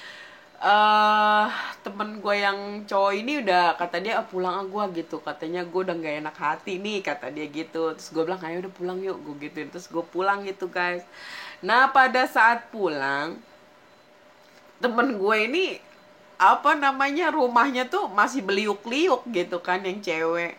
eh temen gue yang cowok ini udah kata dia, "Ah, pulang ah gue," gitu, katanya gue udah nggak enak hati nih, kata dia gitu. Terus gue bilang, "Ayo udah pulang yuk," gue gituin. Terus gue pulang gitu guys. Nah pada saat pulang, temen gue ini apa namanya, rumahnya tuh masih beliuk-liuk gitu kan, yang cewek.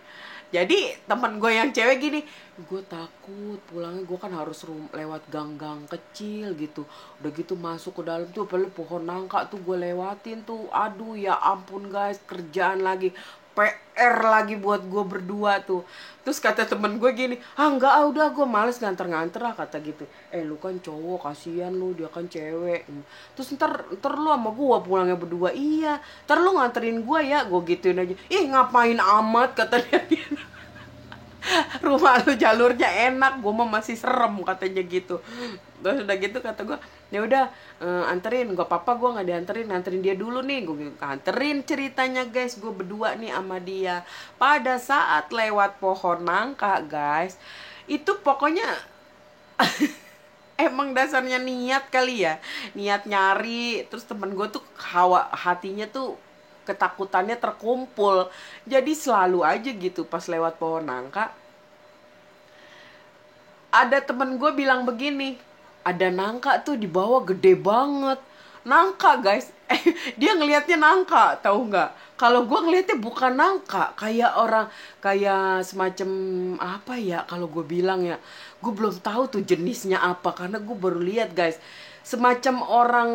Jadi temen gue yang cewek gini, "Gue takut pulangnya, gue kan harus lewat gang-gang kecil gitu, udah gitu masuk ke dalam tuh perlu pohon nangka tuh gue lewatin tuh, aduh ya ampun guys, kerjaan lagi, PR lagi buat gue berdua tuh." Terus kata temen gue gini, "Ah enggak ah, udah gue males nganter-nganter lah," kata gitu. Lu kan cowok, kasihan lu, dia kan cewek. Terus ntar lu sama gue pulangnya berdua. "Iya, ntar lu nganterin gue ya," gue gituin aja. "Ih ngapain amat," kata dia. "Rumah lu jalurnya enak, gue mah masih serem," katanya gitu. Terus udah gitu kata gue, "Ya udah, anterin, gak apa-apa, gue nggak dianterin, nganterin dia dulu nih," gue gitu. Anterin ceritanya guys, gue berdua nih sama dia. Pada saat lewat pohon nangka guys, itu pokoknya emang dasarnya niat kali ya, niat nyari. Terus temen gue tuh hatinya tuh ketakutannya terkumpul, jadi selalu aja gitu pas lewat pohon nangka, ada temen gue bilang begini, "Ada nangka tuh di bawah gede banget." Nangka guys, dia ngelihatnya nangka, tahu nggak? Kalau gue ngelihatnya bukan nangka, kayak orang, kayak semacam apa ya? Kalau gue bilang ya, gue belum tahu tuh jenisnya apa karena gue baru lihat guys, semacam orang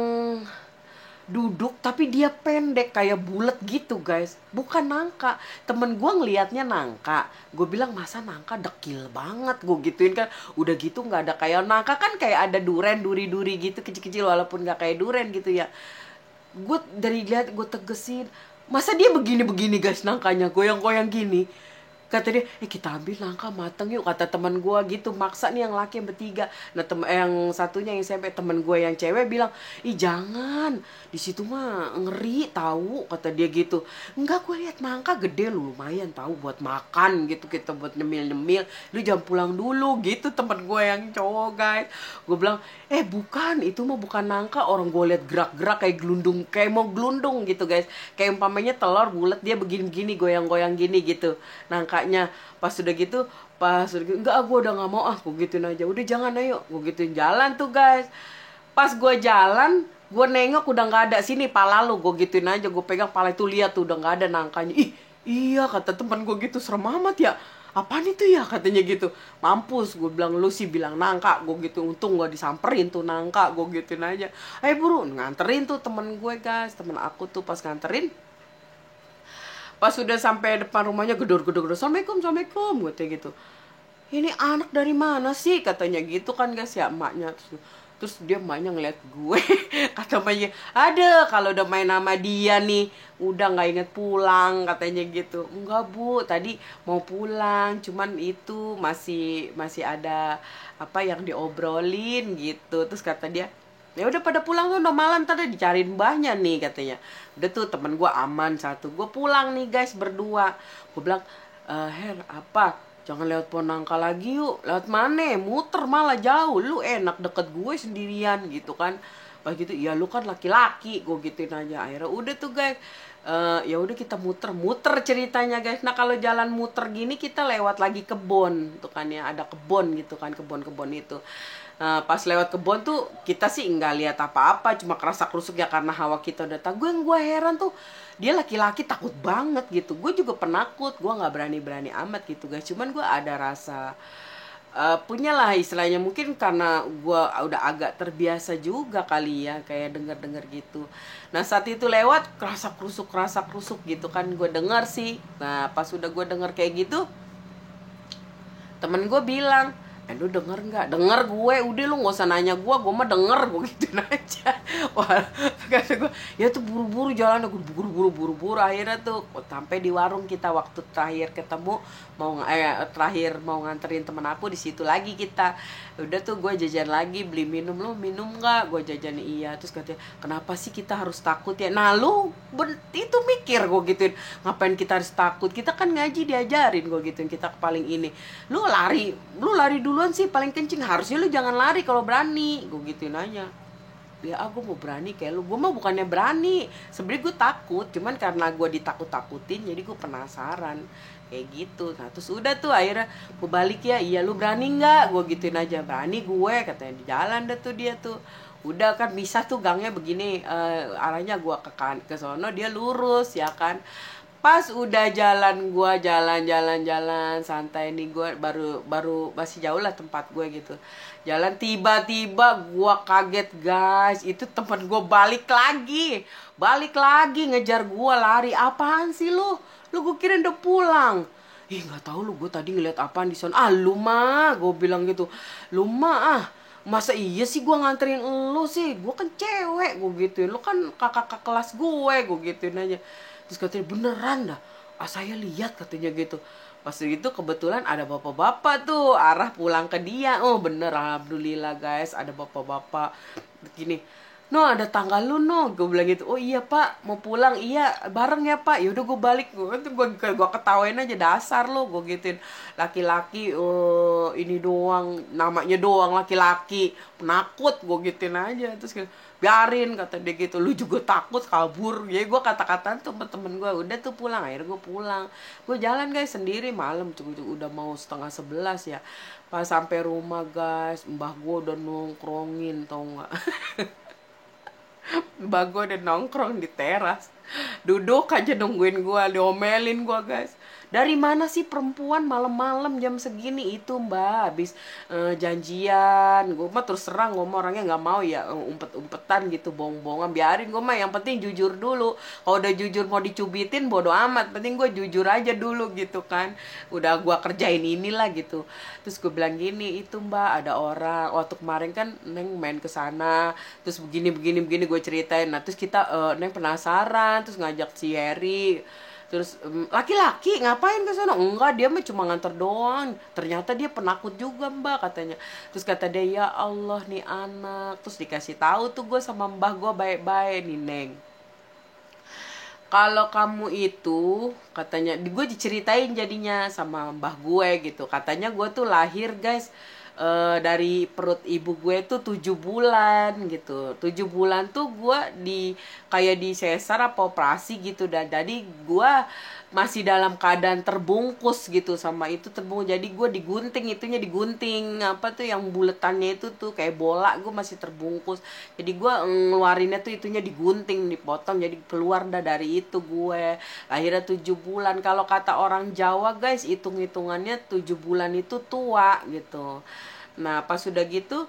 duduk tapi dia pendek kayak bulat gitu guys, bukan nangka. Temen gue ngelihatnya nangka, gue bilang, "Masa nangka dekil banget," gue gituin kan. Udah gitu nggak ada, kayak nangka kan kayak ada duren, duri-duri gitu kecil-kecil, walaupun nggak kayak duren gitu ya. Gue dari lihat gue tegesin, "Masa dia begini-begini guys nangkanya, goyang-goyang gini." Kata dia, "Kita ambil nangka mateng yuk," kata teman gue gitu. Maksa nih yang laki yang bertiga. Nah yang satunya yang SMP teman gue yang cewek bilang, "Ih jangan, di situ mah ngeri tahu," kata dia gitu. "Enggak, gue lihat nangka gede lu, lumayan tahu buat makan gitu, kita buat nyemil-nyemil, lu jangan pulang dulu," gitu teman gue yang cowok guys. Gue bilang, bukan, itu mah bukan nangka, orang gue lihat gerak-gerak kayak gelundung, kayak mau gelundung gitu guys, kayak umpamanya telur bulat dia begini-begini goyang-goyang gini gitu nangkanya. Pas udah gitu, "Enggak, gue udah nggak mau ah," gue gituin aja. "Udah jangan, ayo," gue gituin. Jalan tuh guys, pas gue jalan, gue nengok udah nggak ada. "Sini pala lu," gue gituin aja. Gue pegang pala itu, lihat tuh udah nggak ada nangkanya. "Ih iya," kata teman gue gitu, "serem amat ya, apaan itu ya," katanya gitu. "Mampus," gue bilang, "lu sih bilang nangka," gue gitu. Untung gue disamperin tuh nangka, gue gituin aja. "Ayo buru," nganterin tuh temen gue guys, temen aku tuh. Pas nganterin, pas sudah sampai depan rumahnya, gedor-gedor, "Assalamualaikum, assalamualaikum," katanya gitu. "Ini anak dari mana sih?" katanya gitu kan guys ya, emaknya. Terus dia, emaknya ngeliat gue. Kata emaknya, "Ada, kalau udah main sama dia nih udah nggak inget pulang," katanya gitu. "Enggak bu, tadi mau pulang, cuman itu masih masih ada apa yang diobrolin gitu." Terus kata dia, "Ya udah pada pulang tuh, udah malam, tadi dicariin mbahnya nih," katanya. Udah tuh temen gue aman satu. Gue pulang nih guys berdua. Gue bilang, "Her, apa? Jangan lewat pohon nangka lagi yuk." "Lewat mana? Muter malah jauh. Lu enak deket gue sendirian," gitu kan. Pas gitu, "Ya lu kan laki-laki," gue gituin aja. Akhirnya udah tuh guys. Ya udah kita muter-muter ceritanya guys. Nah kalau jalan muter gini kita lewat lagi kebon tuh kan ya, ada kebon gitu kan, kebon-kebon itu. Pas lewat kebon tuh kita sih nggak lihat apa-apa, cuma kerasa kerusuk ya karena hawa kita udah tahu. Gue heran tuh, dia laki-laki takut banget gitu. Gue juga penakut, gue nggak berani-berani amat gitu guys. Cuman gue ada rasa punyalah istilahnya, mungkin karena gue udah agak terbiasa juga kali ya, kayak denger-denger gitu. Nah saat itu lewat kerasa kerusuk gitu kan, gue denger sih. Nah pas udah gue denger kayak gitu, temen gue bilang, "Lu denger nggak?" "Denger gue, udah lu nggak usah nanya gue mah denger," gue gituin aja. Wah, kata gue, ya tuh buru-buru jalan, gue buru-buru akhirnya tuh sampai di warung kita waktu terakhir ketemu, terakhir mau nganterin temen aku di situ lagi kita. Udah tuh gue jajan lagi, beli minum. "Lu minum nggak?" Gue jajan, "Iya." Terus katanya, "Kenapa sih kita harus takut ya?" Nah lu itu mikir, gue gituin, ngapain kita harus takut, kita kan ngaji diajarin, gue gituin, kita paling ini. Lu lari duluan sih paling kencing, harusnya lu jangan lari kalau berani," gue gituin aja. ya aku mau berani kayak lu. Gue mah bukannya berani, sebenarnya gue takut, cuman karena gue ditakut-takutin jadi gue penasaran kayak gitu. Nah terus udah tuh akhirnya gue balik ya, iya lu berani nggak, gue gituin aja. Berani gue, katanya. Di jalan dah tuh dia tuh, udah kan bisa tuh gangnya begini, arahnya gue ke sono, dia lurus ya kan. Pas udah jalan, gua jalan santai nih, gua baru baru masih jauh lah tempat gue gitu. Jalan tiba-tiba gua kaget guys, itu temen gua balik lagi ngejar gua, lari. Apaan sih lu gua kira udah pulang. Ih nggak tahu lu, gue tadi ngeliat apaan di sana. Ah lu mah, gue bilang gitu, lu mah masa iya sih gua nganterin lu sih, gua kan cewek, gue gituin. Lu kan kakak kelas gue gituin aja. Terus katanya, beneran dah, saya lihat, katanya gitu. Pas itu kebetulan ada bapak-bapak tuh arah pulang ke dia. Oh bener, alhamdulillah guys, ada bapak-bapak gini. No, ada tanggal lu no, gue bilang gitu. Oh iya pak, mau pulang, iya bareng ya pak. Yaudah gue balik, gue ketawain aja, dasar lo, gue gituin. Laki-laki, ini doang, namanya doang laki-laki, penakut, gue gituin aja. Terus biarin, kata dia gitu. Lu juga takut kabur. Ya gue kata-kataan tuh temen gue. Udah tuh pulang, akhirnya gue pulang. Gue jalan guys sendiri malam, udah mau 10:30 ya. Pas sampai rumah guys, mbah gue udah nongkrongin, tau nggak? Mbak gue udah nongkrong di teras, duduk aja nungguin gue, diomelin gue guys. Dari mana sih perempuan malam-malam jam segini? Itu mbak habis janjian. Gue mah terus terang, gue mah orangnya nggak mau ya umpet-umpetan gitu, bohong-bohongan. Biarin, gue mah yang penting jujur dulu. Kalau udah jujur mau dicubitin bodo amat, penting gue jujur aja dulu gitu kan. Udah gue kerjain inilah gitu. Terus gue bilang gini, itu mbak ada orang waktu kemarin kan neng main ke sana, terus begini gue ceritain. Nah terus kita neng penasaran, terus ngajak si Harry. Terus laki-laki ngapain ke sana? Enggak, dia mah cuma nganter doang. Ternyata dia penakut juga mbak, katanya. Terus kata dia, ya Allah nih anak. Terus dikasih tahu tuh gue sama mbah gue baik-baik nih neng. Kalau kamu itu, katanya, gue diceritain jadinya sama mbah gue gitu. Katanya gue tuh lahir guys, dari perut ibu gue tuh 7 bulan gitu. 7 bulan tuh gue kayak di sesar apa operasi gitu. Dan jadi gue masih dalam keadaan terbungkus gitu sama itu, terbungkus. Jadi gue digunting apa tuh yang buletannya itu tuh kayak bola, gue masih terbungkus. Jadi gue ngeluarinnya tuh itunya digunting, dipotong, jadi keluar dah dari itu gue. Akhirnya 7 bulan. Kalau kata orang Jawa guys, hitung-hitungannya 7 bulan itu tua gitu. Nah pas sudah gitu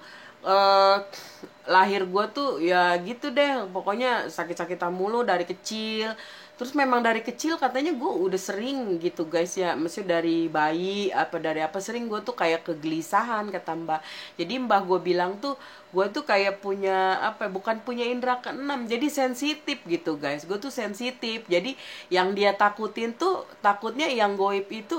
lahir gue tuh ya gitu deh, pokoknya sakit-sakitan mulu dari kecil. Terus memang dari kecil katanya gue udah sering gitu guys ya, maksudnya dari bayi apa dari apa, sering gue tuh kayak kegelisahan kata mbak. Jadi mbah gue bilang tuh gue tuh kayak punya apa, bukan punya indera keenam, jadi sensitif gitu guys. Gue tuh sensitif, jadi yang dia takutin tuh takutnya yang goib itu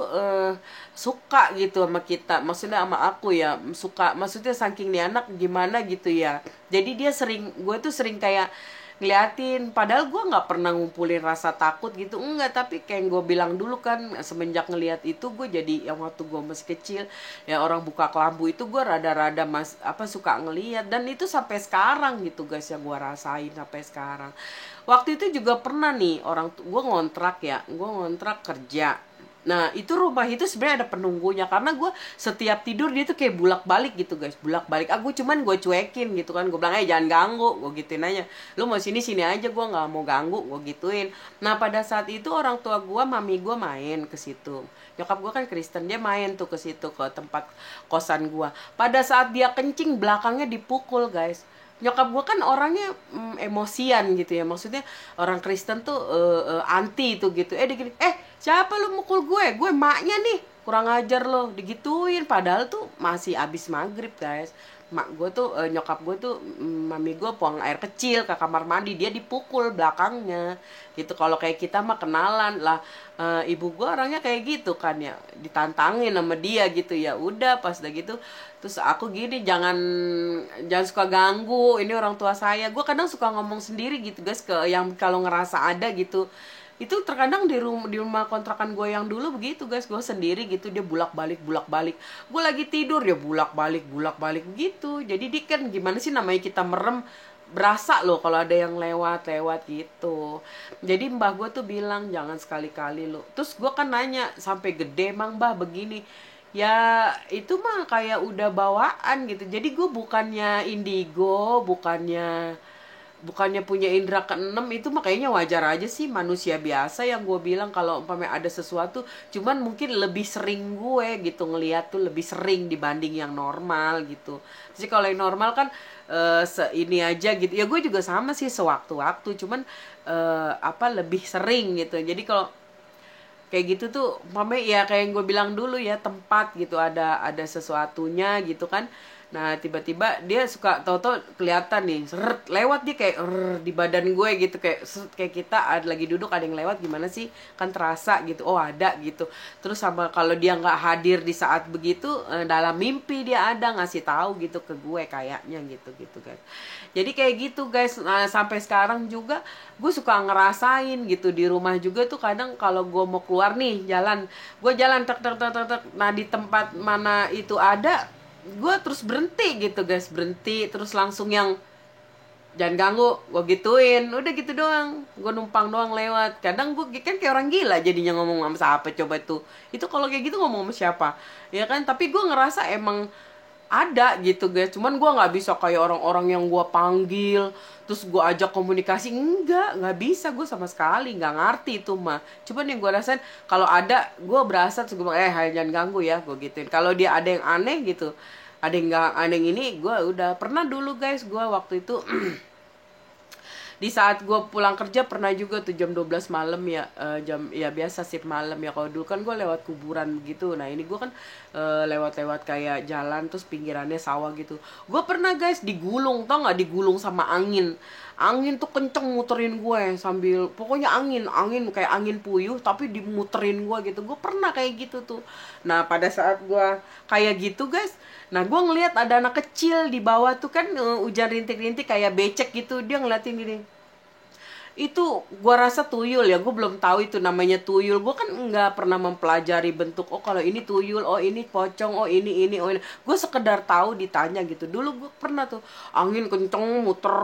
suka gitu sama kita, maksudnya sama aku ya, suka, maksudnya saking nih anak gimana gitu ya. Jadi dia sering, gue tuh sering kayak ngeliatin, padahal gue nggak pernah ngumpulin rasa takut gitu, enggak. Tapi kayak gue bilang dulu kan, semenjak ngeliat itu gue jadi yang waktu gue masih kecil ya, orang buka kelambu itu gue rada-rada suka ngeliat. Dan itu sampai sekarang gitu guys, yang gue rasain sampai sekarang. Waktu itu juga pernah nih, gue ngontrak kerja. Nah itu rumah itu sebenarnya ada penunggunya, karena gue setiap tidur dia tuh kayak bulak balik gitu guys, bulak balik. Aku cuman gue cuekin gitu kan, gue bilang jangan ganggu, gue gituin aja. Lu mau sini sini aja, gue nggak mau ganggu, gue gituin. Nah pada saat itu orang tua gue, mami gue main ke situ. Nyokap gue kan Kristen, dia main tuh ke situ, ke tempat kosan gue. Pada saat dia kencing, belakangnya dipukul guys. Nyokap gue kan orangnya emosian gitu ya, maksudnya orang Kristen tuh anti itu gitu. Digini, siapa lu mukul gue maknya nih, kurang ajar lo, digituin. Padahal tuh masih abis maghrib guys. Mak gue tuh nyokap gue tuh mami gue buang air kecil ke kamar mandi, dia dipukul belakangnya gitu. Kalau kayak kita mah kenalan lah, ibu gue orangnya kayak gitu kan ya, ditantangin sama dia gitu. Ya udah pas udah gitu, terus aku gini, jangan suka ganggu, ini orang tua saya. Gue kadang suka ngomong sendiri gitu guys, ke yang kalau ngerasa ada gitu. Itu terkadang di rumah kontrakan gue yang dulu begitu guys, gue sendiri gitu, dia bulak balik. Gue lagi tidur, dia bulak balik gitu. Jadi dia kan gimana sih, namanya kita merem, berasa loh kalau ada yang lewat-lewat gitu. Jadi mbah gue tuh bilang jangan sekali-kali lo. Terus gue kan nanya sampai gede emang mbah begini. Ya itu mah kayak udah bawaan gitu. Jadi gue bukannya indigo, bukannya punya indera keenam, itu makanya wajar aja sih, manusia biasa yang gue bilang kalau umpamanya ada sesuatu, cuman mungkin lebih sering gue gitu ngeliat tuh lebih sering dibanding yang normal gitu. Jadi kalau yang normal kan ini aja gitu ya, gue juga sama sih sewaktu-waktu, cuman apa lebih sering gitu. Jadi kalau kayak gitu tuh umpamanya ya kayak yang gue bilang dulu ya, tempat gitu ada sesuatunya gitu kan. Nah tiba-tiba dia suka tahu-tahu kelihatan nih seret lewat, dia kayak di badan gue gitu, kayak seret, kayak kita ada lagi duduk ada yang lewat gimana sih kan terasa gitu, oh ada gitu. Terus sama kalau dia nggak hadir di saat begitu, dalam mimpi dia ada ngasih tahu gitu ke gue kayaknya gitu gitu guys. Jadi kayak gitu guys. Nah, sampai sekarang juga gue suka ngerasain gitu di rumah juga tuh, kadang kalau gue mau keluar nih jalan, gue jalan tek tek tek tek tek, nah di tempat mana itu ada, gue terus berhenti gitu guys, berhenti terus langsung yang jangan ganggu, gue gituin, udah gitu doang, gue numpang doang lewat. Kadang gue kan kayak orang gila jadinya ngomong sama siapa coba tuh, itu kalau kayak gitu ngomong sama siapa ya kan. Tapi gue ngerasa emang ada gitu guys, cuman gue nggak bisa kayak orang-orang yang gue panggil terus gue ajak komunikasi, nggak bisa, gue sama sekali nggak ngerti itu mah. Cuman yang gue rasain kalau ada, gue berasa terus gue bilang, hai jangan ganggu ya, gue gituin. Kalau dia ada yang aneh gitu, ada yang nggak aneh ini, gue udah pernah dulu guys, gue waktu itu di saat gue pulang kerja pernah juga tuh jam 12 malam ya, jam ya biasa sip malam ya, kalau dulu kan gue lewat kuburan gitu. Nah ini gue kan lewat-lewat kayak jalan terus pinggirannya sawah gitu. Gue pernah guys digulung, tau nggak, digulung sama angin tuh kenceng muterin gue sambil, pokoknya angin kayak angin puyuh tapi dimuterin gue gitu. Gue pernah kayak gitu tuh. Nah pada saat gue kayak gitu guys, nah gue ngelihat ada anak kecil di bawah tuh kan, hujan rintik-rintik kayak becek gitu, dia ngeliatin gini. Itu gua rasa tuyul ya, gue belum tahu itu namanya tuyul, gue kan nggak pernah mempelajari bentuk, oh kalau ini tuyul, oh ini pocong, oh ini, oh ini. Gue sekedar tahu ditanya gitu. Dulu gue pernah tuh angin kenceng muter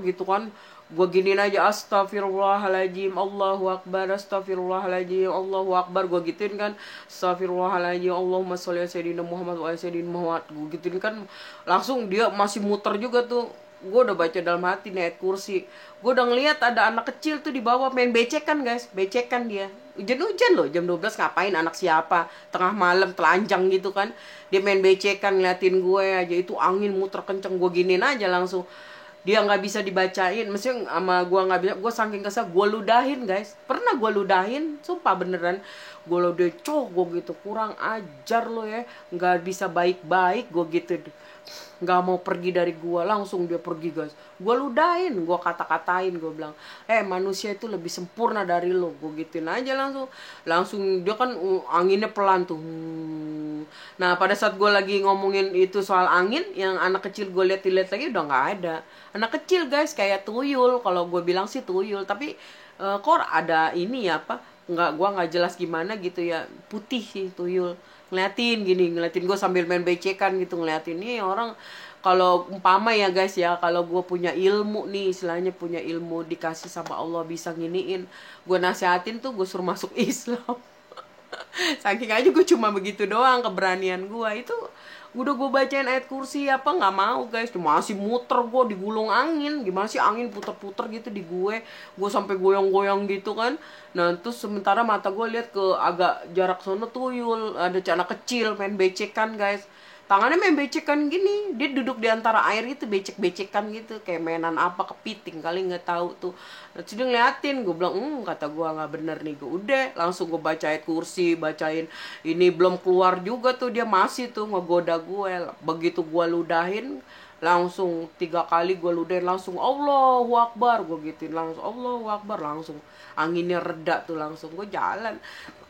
gitu kan, gue giniin aja, astagfirullahaladzim, Allahu akbar, astagfirullahaladzim, Allahu akbar, gue gituin kan, astagfirullahaladzim, Allahumma sholli ala sayyidina Muhammad wa ala sayyidina Muhammad, gue gituin kan. Langsung dia masih muter juga tuh. Gue udah baca dalam hati nih ayat kursi. Gue udah ngeliat ada anak kecil tuh di bawah main becekan guys, becekan dia. Hujan-hujan loh, jam 12 ngapain anak siapa, tengah malam telanjang gitu kan. Dia main becekan ngeliatin gue aja, itu angin muter kenceng, gue giniin aja langsung. Dia nggak bisa dibacain, maksudnya sama gue nggak bisa, gue saking kesel gue ludahin guys. Pernah gue ludahin, sumpah beneran. Gue ludahin, gue gitu, kurang ajar lo ya, nggak bisa baik-baik, gue gitu, nggak mau pergi dari gua, langsung dia pergi guys. Gua ludahin, gua kata-katain, gua bilang, manusia itu lebih sempurna dari lo, gua gituin aja langsung dia kan, anginnya pelan tuh. Nah pada saat gua lagi ngomongin itu soal angin, yang anak kecil gua lihat lagi udah nggak ada. Anak kecil guys kayak tuyul, kalau gua bilang sih tuyul, tapi kok ada ini ya apa? Gua nggak jelas gimana gitu ya, putih sih tuyul. Ngeliatin gue sambil main becekan gitu, ngeliatin nih orang. Kalau umpama ya guys ya, kalau gue punya ilmu nih, istilahnya punya ilmu dikasih sama Allah bisa nginiin, gue nasihatin tuh gue suruh masuk Islam. Saking aja gue cuma begitu doang keberanian gue itu. Udah gue bacain ayat kursi apa nggak mau guys, masih muter, gue digulung angin. Gimana sih angin puter-puter gitu di gue sampai goyang-goyang gitu kan. Nah terus sementara mata gue lihat ke agak jarak sono tuyul, ada anak kecil main becekan guys, tangannya main becekan gini, dia duduk di antara air gitu, becek-becekan gitu, kayak mainan apa, kepiting kali nggak tahu tuh. Nah dia ngeliatin, gue bilang, kata gue nggak bener nih, gue udah langsung gue baca ayat kursi, bacain ini, belum keluar juga tuh dia masih tuh ngegoda gue. Begitu gue ludahin, langsung 3 kali gue ludahin, langsung Allahu Akbar, gue gituin langsung Allahu Akbar, langsung anginnya reda tuh, langsung gue jalan.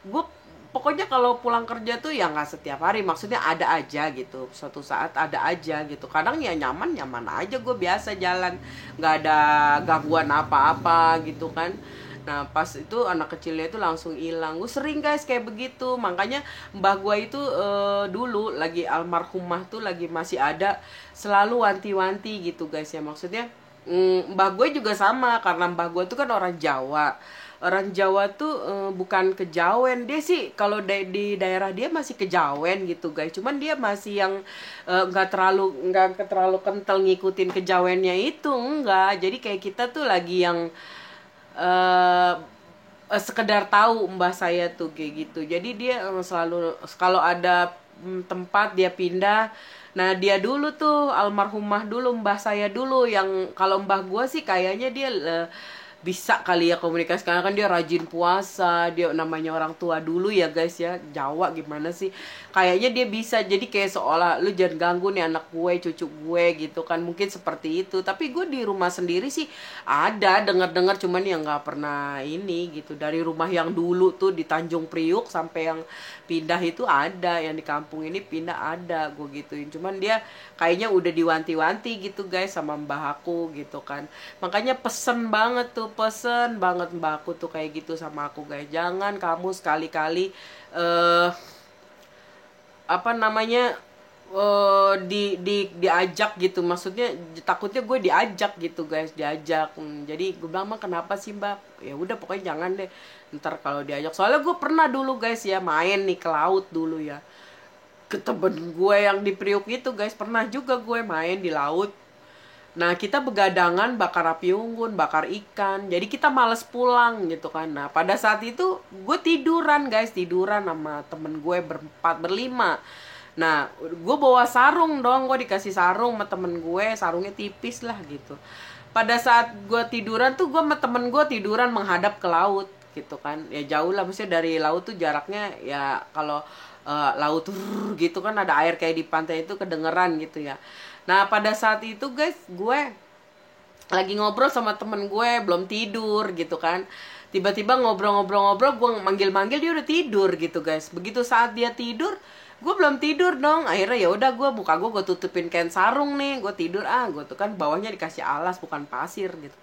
Gue pokoknya kalau pulang kerja tuh ya nggak setiap hari, maksudnya ada aja gitu, suatu saat ada aja gitu. Kadang ya nyaman aja, gue biasa jalan, nggak ada gangguan apa-apa gitu kan. Nah pas itu anak kecilnya itu langsung hilang. Gue sering guys kayak begitu, makanya mbah gue itu dulu lagi almarhumah tuh lagi masih ada, selalu wanti-wanti gitu guys ya, maksudnya Mbah gue juga sama, karena mbah gue tuh kan orang Jawa. Orang Jawa tuh bukan kejawen. Dia sih kalau di daerah dia masih kejawen gitu guys. Cuman dia masih yang nggak terlalu kental ngikutin kejawennya itu, enggak. Jadi kayak kita tuh lagi yang eh sekedar tahu mbah saya tuh kayak gitu. Jadi dia selalu kalau ada tempat dia pindah. Nah dia dulu tuh almarhumah dulu, mbah saya dulu yang, kalau mbah gua sih kayaknya dia bisa kali ya komunikasi, karena kan dia rajin puasa, dia namanya orang tua dulu ya guys ya, Jawa gimana sih, kayaknya dia bisa. Jadi kayak seolah lu jangan ganggu nih anak gue, cucu gue gitu kan, mungkin seperti itu. Tapi gue di rumah sendiri sih ada dengar-dengar, cuman yang nggak pernah ini gitu. Dari rumah yang dulu tuh di Tanjung Priuk sampai yang pindah itu ada, yang di kampung ini pindah ada, gue gituin. Cuman dia kayaknya udah diwanti-wanti gitu guys sama mbah aku gitu kan. Makanya pesen banget mbak aku tuh kayak gitu sama aku guys, jangan kamu sekali-kali eh apa namanya diajak gitu, maksudnya takutnya gue diajak gitu guys, diajak. Jadi gue bilang, mah kenapa sih mbak, ya udah pokoknya jangan deh, ntar kalau diajak. Soalnya gue pernah dulu guys ya main nih ke laut dulu ya, ke temen gue yang di Priuk itu guys, pernah juga gue main di laut. Nah kita begadangan bakar api unggun, bakar ikan. Jadi kita males pulang gitu kan. Nah pada saat itu gue tiduran guys, tiduran sama temen gue berempat, berlima. Nah gue bawa sarung dong, gue dikasih sarung sama temen gue, sarungnya tipis lah gitu. Pada saat gue tiduran tuh gue sama temen gue tiduran menghadap ke laut gitu kan. Ya jauh lah, maksudnya dari laut tuh jaraknya ya, kalau laut gitu kan ada air kayak di pantai itu kedengeran gitu ya. Nah pada saat itu guys, gue lagi ngobrol sama temen gue, belum tidur gitu kan. Tiba-tiba ngobrol-ngobrol-ngobrol, gue manggil-manggil, dia udah tidur gitu guys. Begitu saat dia tidur, gue belum tidur dong. Akhirnya ya udah, gue buka, gue tutupin kain sarung nih, gue tidur. Gue tuh kan bawahnya dikasih alas bukan pasir gitu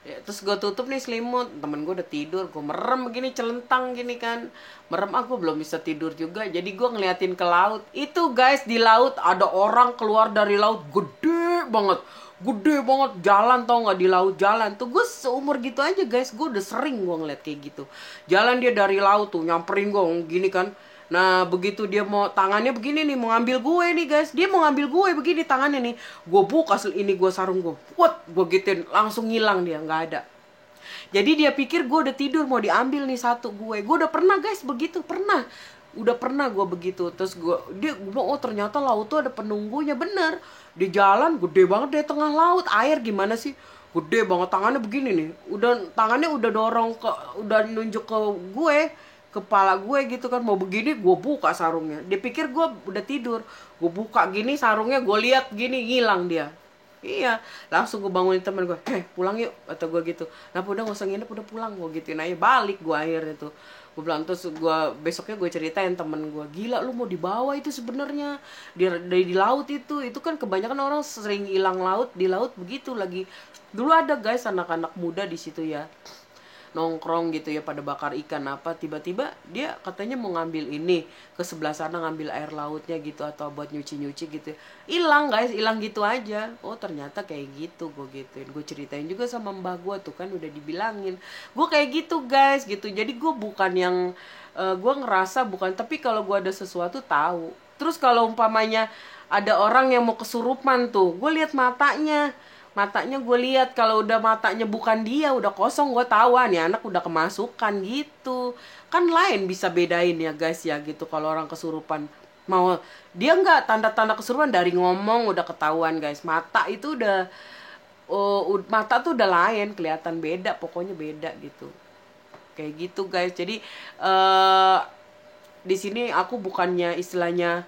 ya, terus gue tutup nih selimut, temen gue udah tidur, gue merem begini, celentang gini kan, merem. Aku belum bisa tidur juga, jadi gue ngeliatin ke laut. Itu guys, di laut ada orang keluar dari laut, gede banget, gede banget, jalan, tau nggak, di laut jalan tuh. Gue seumur gitu aja guys, gue udah sering gue ngeliat kayak gitu, jalan dia dari laut tuh nyamperin gue gini kan. Nah begitu dia mau, tangannya begini nih, mau ngambil gue nih guys, dia mau ngambil gue begini tangannya nih, gue buka ini, gue sarung gue, what, gue gituin, langsung ngilang dia, nggak ada. Jadi dia pikir gue udah tidur mau diambil nih satu gue udah pernah guys begitu, pernah, udah pernah gue begitu. Terus gue bilang, oh ternyata laut tuh ada penunggunya, bener. Di jalan gede banget deh, tengah laut, air gimana sih, gede banget, tangannya begini nih, tangannya udah dorong ke, udah nunjuk ke gue, kepala gue gitu kan, mau begini, gue buka sarungnya. Dia pikir gue udah tidur, gue buka gini sarungnya, gue lihat gini, ngilang dia. Iya, langsung gue bangunin temen gue, pulang yuk, atau gue gitu. Nah udah gak usah nginep, udah pulang, gue gituin aja. Balik gue akhirnya tuh, gue bilang. Terus gue besoknya gue ceritain temen gue, gila lu mau dibawa itu sebenarnya di laut itu kan kebanyakan orang sering hilang laut, di laut begitu lagi. Dulu ada guys anak-anak muda di situ ya, nongkrong gitu ya, pada bakar ikan apa, tiba-tiba dia katanya mau ngambil ini ke sebelah sana, ngambil air lautnya gitu, atau buat nyuci-nyuci gitu, hilang guys, hilang gitu aja. Oh ternyata kayak gitu, gue gituin, gue ceritain juga sama mbak gue tuh kan, udah dibilangin gue kayak gitu guys gitu. Jadi gue bukan yang gue ngerasa bukan, tapi kalau gue ada sesuatu tahu. Terus kalau umpamanya ada orang yang mau kesurupan tuh, gue lihat matanya gue lihat, kalau udah matanya bukan dia, udah kosong, gue tahu nih anak udah kemasukan gitu kan. Lain bisa bedain ya guys ya gitu, kalau orang kesurupan mau dia nggak tanda-tanda kesurupan, dari ngomong udah ketahuan guys. Mata itu udah, mata tuh udah lain, kelihatan beda, pokoknya beda gitu, kayak gitu guys. Jadi di sini aku bukannya istilahnya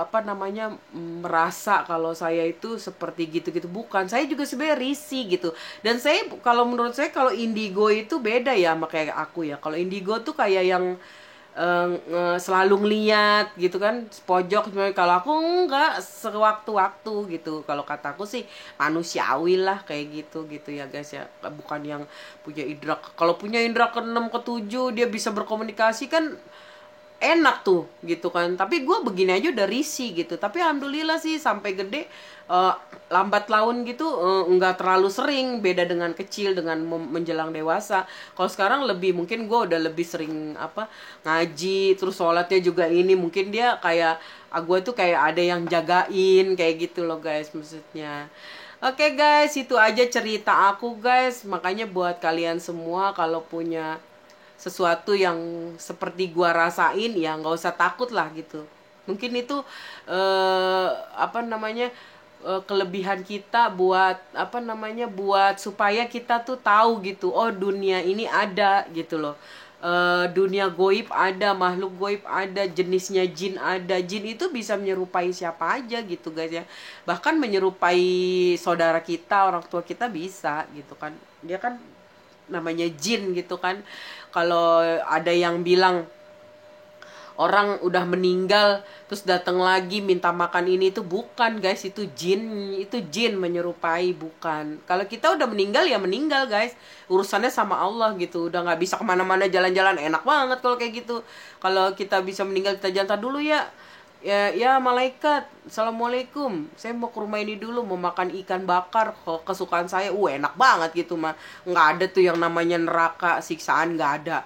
apa namanya, merasa kalau saya itu seperti gitu-gitu, bukan. Saya juga sebenarnya risih gitu. Dan saya, kalau menurut saya, kalau indigo itu beda ya sama kayak aku ya. Kalau indigo tuh kayak yang selalu ngeliat gitu kan, pojok. Kalau aku enggak, sewaktu-waktu gitu. Kalau kataku sih manusiawi lah kayak gitu gitu ya guys ya. Bukan yang punya indra. Kalau punya indra ke-6 ke-7 dia bisa berkomunikasi kan, enak tuh gitu kan. Tapi gue begini aja udah risih gitu. Tapi alhamdulillah sih sampai gede eh, lambat laun gitu nggak terlalu sering. Beda dengan kecil, dengan menjelang dewasa. Kalau sekarang lebih, mungkin gue udah lebih sering apa, ngaji, terus sholatnya juga ini mungkin dia kayak gue tuh kayak ada yang jagain kayak gitu loh guys, maksudnya. Oke guys, itu aja cerita aku guys. Makanya buat kalian semua kalau punya sesuatu yang seperti gua rasain, ya nggak usah takut lah gitu. Mungkin itu apa namanya, kelebihan kita buat apa namanya, buat supaya kita tuh tahu gitu, oh dunia ini ada gitu loh. Dunia goib ada, makhluk goib ada, jenisnya jin ada. Jin itu bisa menyerupai siapa aja gitu guys ya, bahkan menyerupai saudara kita, orang tua kita bisa gitu kan. Dia kan namanya jin gitu kan. Kalau ada yang bilang orang udah meninggal terus datang lagi minta makan, ini itu bukan guys, itu jin menyerupai, bukan. Kalau kita udah meninggal ya meninggal guys, urusannya sama Allah gitu, udah nggak bisa kemana-mana, jalan-jalan enak banget kalau kayak gitu. Kalau kita bisa meninggal, kita jantar dulu ya, ya malaikat, assalamualaikum, saya mau ke rumah ini dulu, mau makan ikan bakar kesukaan saya. Enak banget gitu mah. Nggak ada tuh yang namanya neraka, siksaan, nggak ada.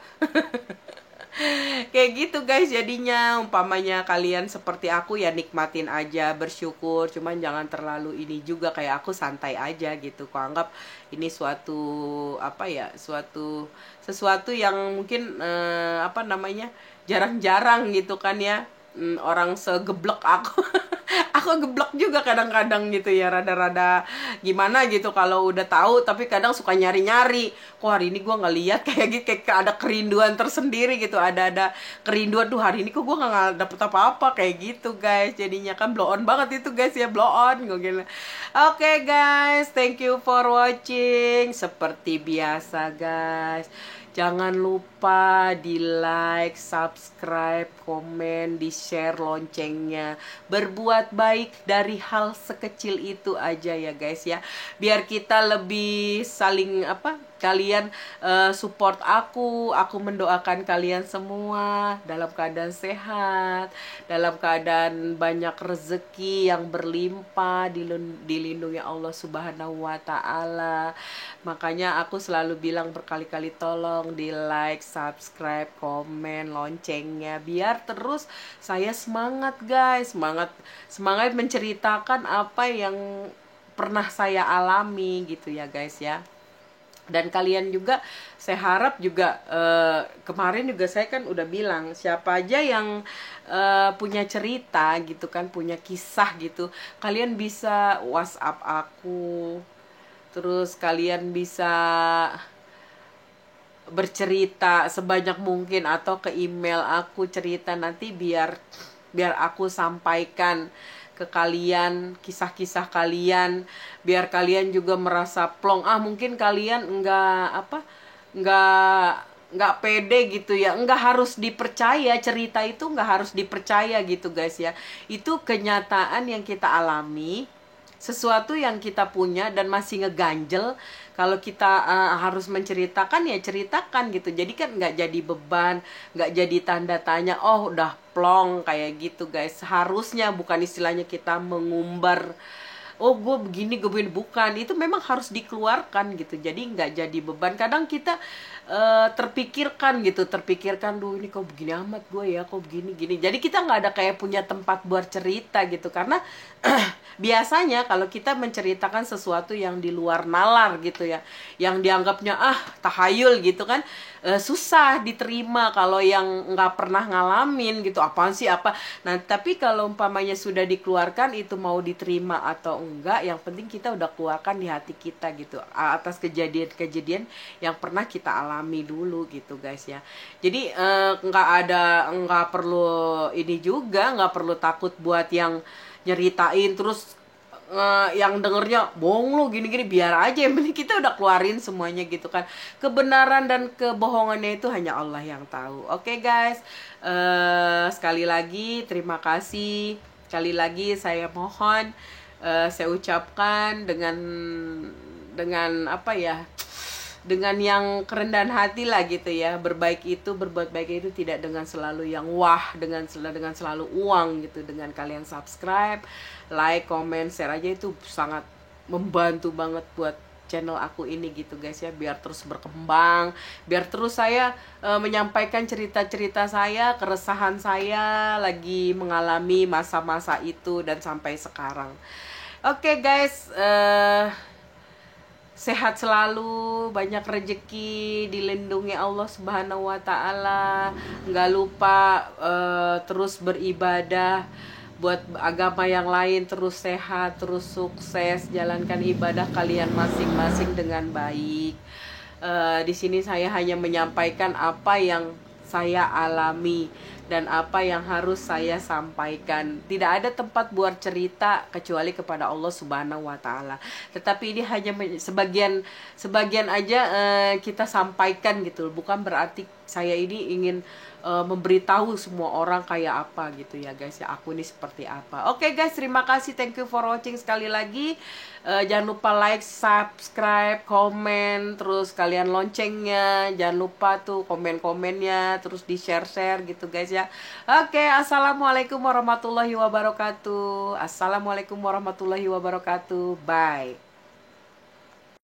Kayak gitu guys. Jadinya umpamanya kalian seperti aku ya nikmatin aja, bersyukur, cuman jangan terlalu ini juga, kayak aku santai aja gitu. Kok anggap ini suatu apa ya, sesuatu yang mungkin apa namanya, jarang-jarang gitu kan ya. Orang segeblek aku. Aku geblek juga kadang-kadang gitu ya, rada-rada gimana gitu kalau udah tahu, tapi kadang suka nyari-nyari. Kok hari ini gue nggak lihat, kayak gitu, kayak ada kerinduan tersendiri gitu, ada kerinduan tuh, hari ini kok gue nggak dapet apa-apa kayak gitu guys. Jadinya kan blow on banget itu guys ya, blow on gue gila. Oke guys, thank you for watching. Seperti biasa guys, jangan lupa di like, subscribe, komen, di share loncengnya. Berbuat baik dari hal sekecil itu aja ya guys ya. Biar kita lebih saling apa, kalian support aku mendoakan kalian semua dalam keadaan sehat, dalam keadaan banyak rezeki yang berlimpah, dilindungi Allah Subhanahu wa taala. Makanya aku selalu bilang berkali-kali, tolong di like, subscribe, komen, loncengnya, biar terus saya semangat guys, semangat menceritakan apa yang pernah saya alami gitu ya guys ya. Dan kalian juga, saya harap juga kemarin juga saya kan udah bilang, siapa aja yang punya cerita gitu kan, punya kisah gitu, kalian bisa WhatsApp aku, terus kalian bisa bercerita sebanyak mungkin, atau ke email aku cerita nanti, biar aku sampaikan ke kalian kisah-kisah kalian, biar kalian juga merasa plong. Mungkin kalian nggak pede gitu ya, nggak harus dipercaya, cerita itu nggak harus dipercaya gitu guys ya. Itu kenyataan yang kita alami, sesuatu yang kita punya dan masih ngeganjel. Kalau kita harus menceritakan ya ceritakan gitu, jadi kan nggak jadi beban, nggak jadi tanda tanya, oh udah plong kayak gitu guys. Harusnya bukan istilahnya kita mengumbar, oh gue begini, bukan. Itu memang harus dikeluarkan gitu, jadi nggak jadi beban. Kadang kita terpikirkan, duh ini kok begini amat gue ya, kok begini gini. Jadi kita nggak ada kayak punya tempat buat cerita gitu, karena biasanya kalau kita menceritakan sesuatu yang di luar nalar gitu ya, yang dianggapnya tahayul gitu kan, susah diterima kalau yang nggak pernah ngalamin gitu. Apaan sih apa. Nah tapi kalau umpamanya sudah dikeluarkan, itu mau diterima atau enggak, yang penting kita udah keluarkan di hati kita gitu, atas kejadian-kejadian yang pernah kita alami dulu gitu guys ya. Jadi nggak perlu ini juga, nggak perlu takut buat yang nyeritain terus yang dengernya bohong lu gini-gini. Biar aja, yang penting kita udah keluarin semuanya gitu kan. Kebenaran dan kebohongannya itu hanya Allah yang tahu. Oke guys, sekali lagi terima kasih. Sekali lagi saya mohon, saya ucapkan dengan apa ya, dengan yang kerendahan hati lah gitu ya. Berbuat baik itu tidak dengan selalu yang wah, dengan selalu uang gitu. Dengan kalian subscribe, like, comment, share aja itu sangat membantu banget buat channel aku ini gitu guys ya, biar terus berkembang, biar terus saya menyampaikan cerita-cerita saya, keresahan saya lagi mengalami masa-masa itu dan sampai sekarang. Oke guys, sehat selalu, banyak rezeki, dilindungi Allah Subhanahu wa taala. Nggak lupa terus beribadah buat agama yang lain, terus sehat, terus sukses, jalankan ibadah kalian masing-masing dengan baik. Di sini saya hanya menyampaikan apa yang saya alami dan apa yang harus saya sampaikan. Tidak ada tempat buat cerita kecuali kepada Allah Subhanahu wa taala. Tetapi ini hanya sebagian aja kita sampaikan gitu. Bukan berarti saya ini ingin memberitahu semua orang kayak apa gitu ya guys ya, aku ini seperti apa. Oke guys, terima kasih, thank you for watching sekali lagi. Jangan lupa like, subscribe, komen, terus kalian loncengnya, jangan lupa tuh komen-komennya, terus di share-share gitu guys ya. Oke, assalamualaikum warahmatullahi wabarakatuh. Assalamualaikum warahmatullahi wabarakatuh. Bye.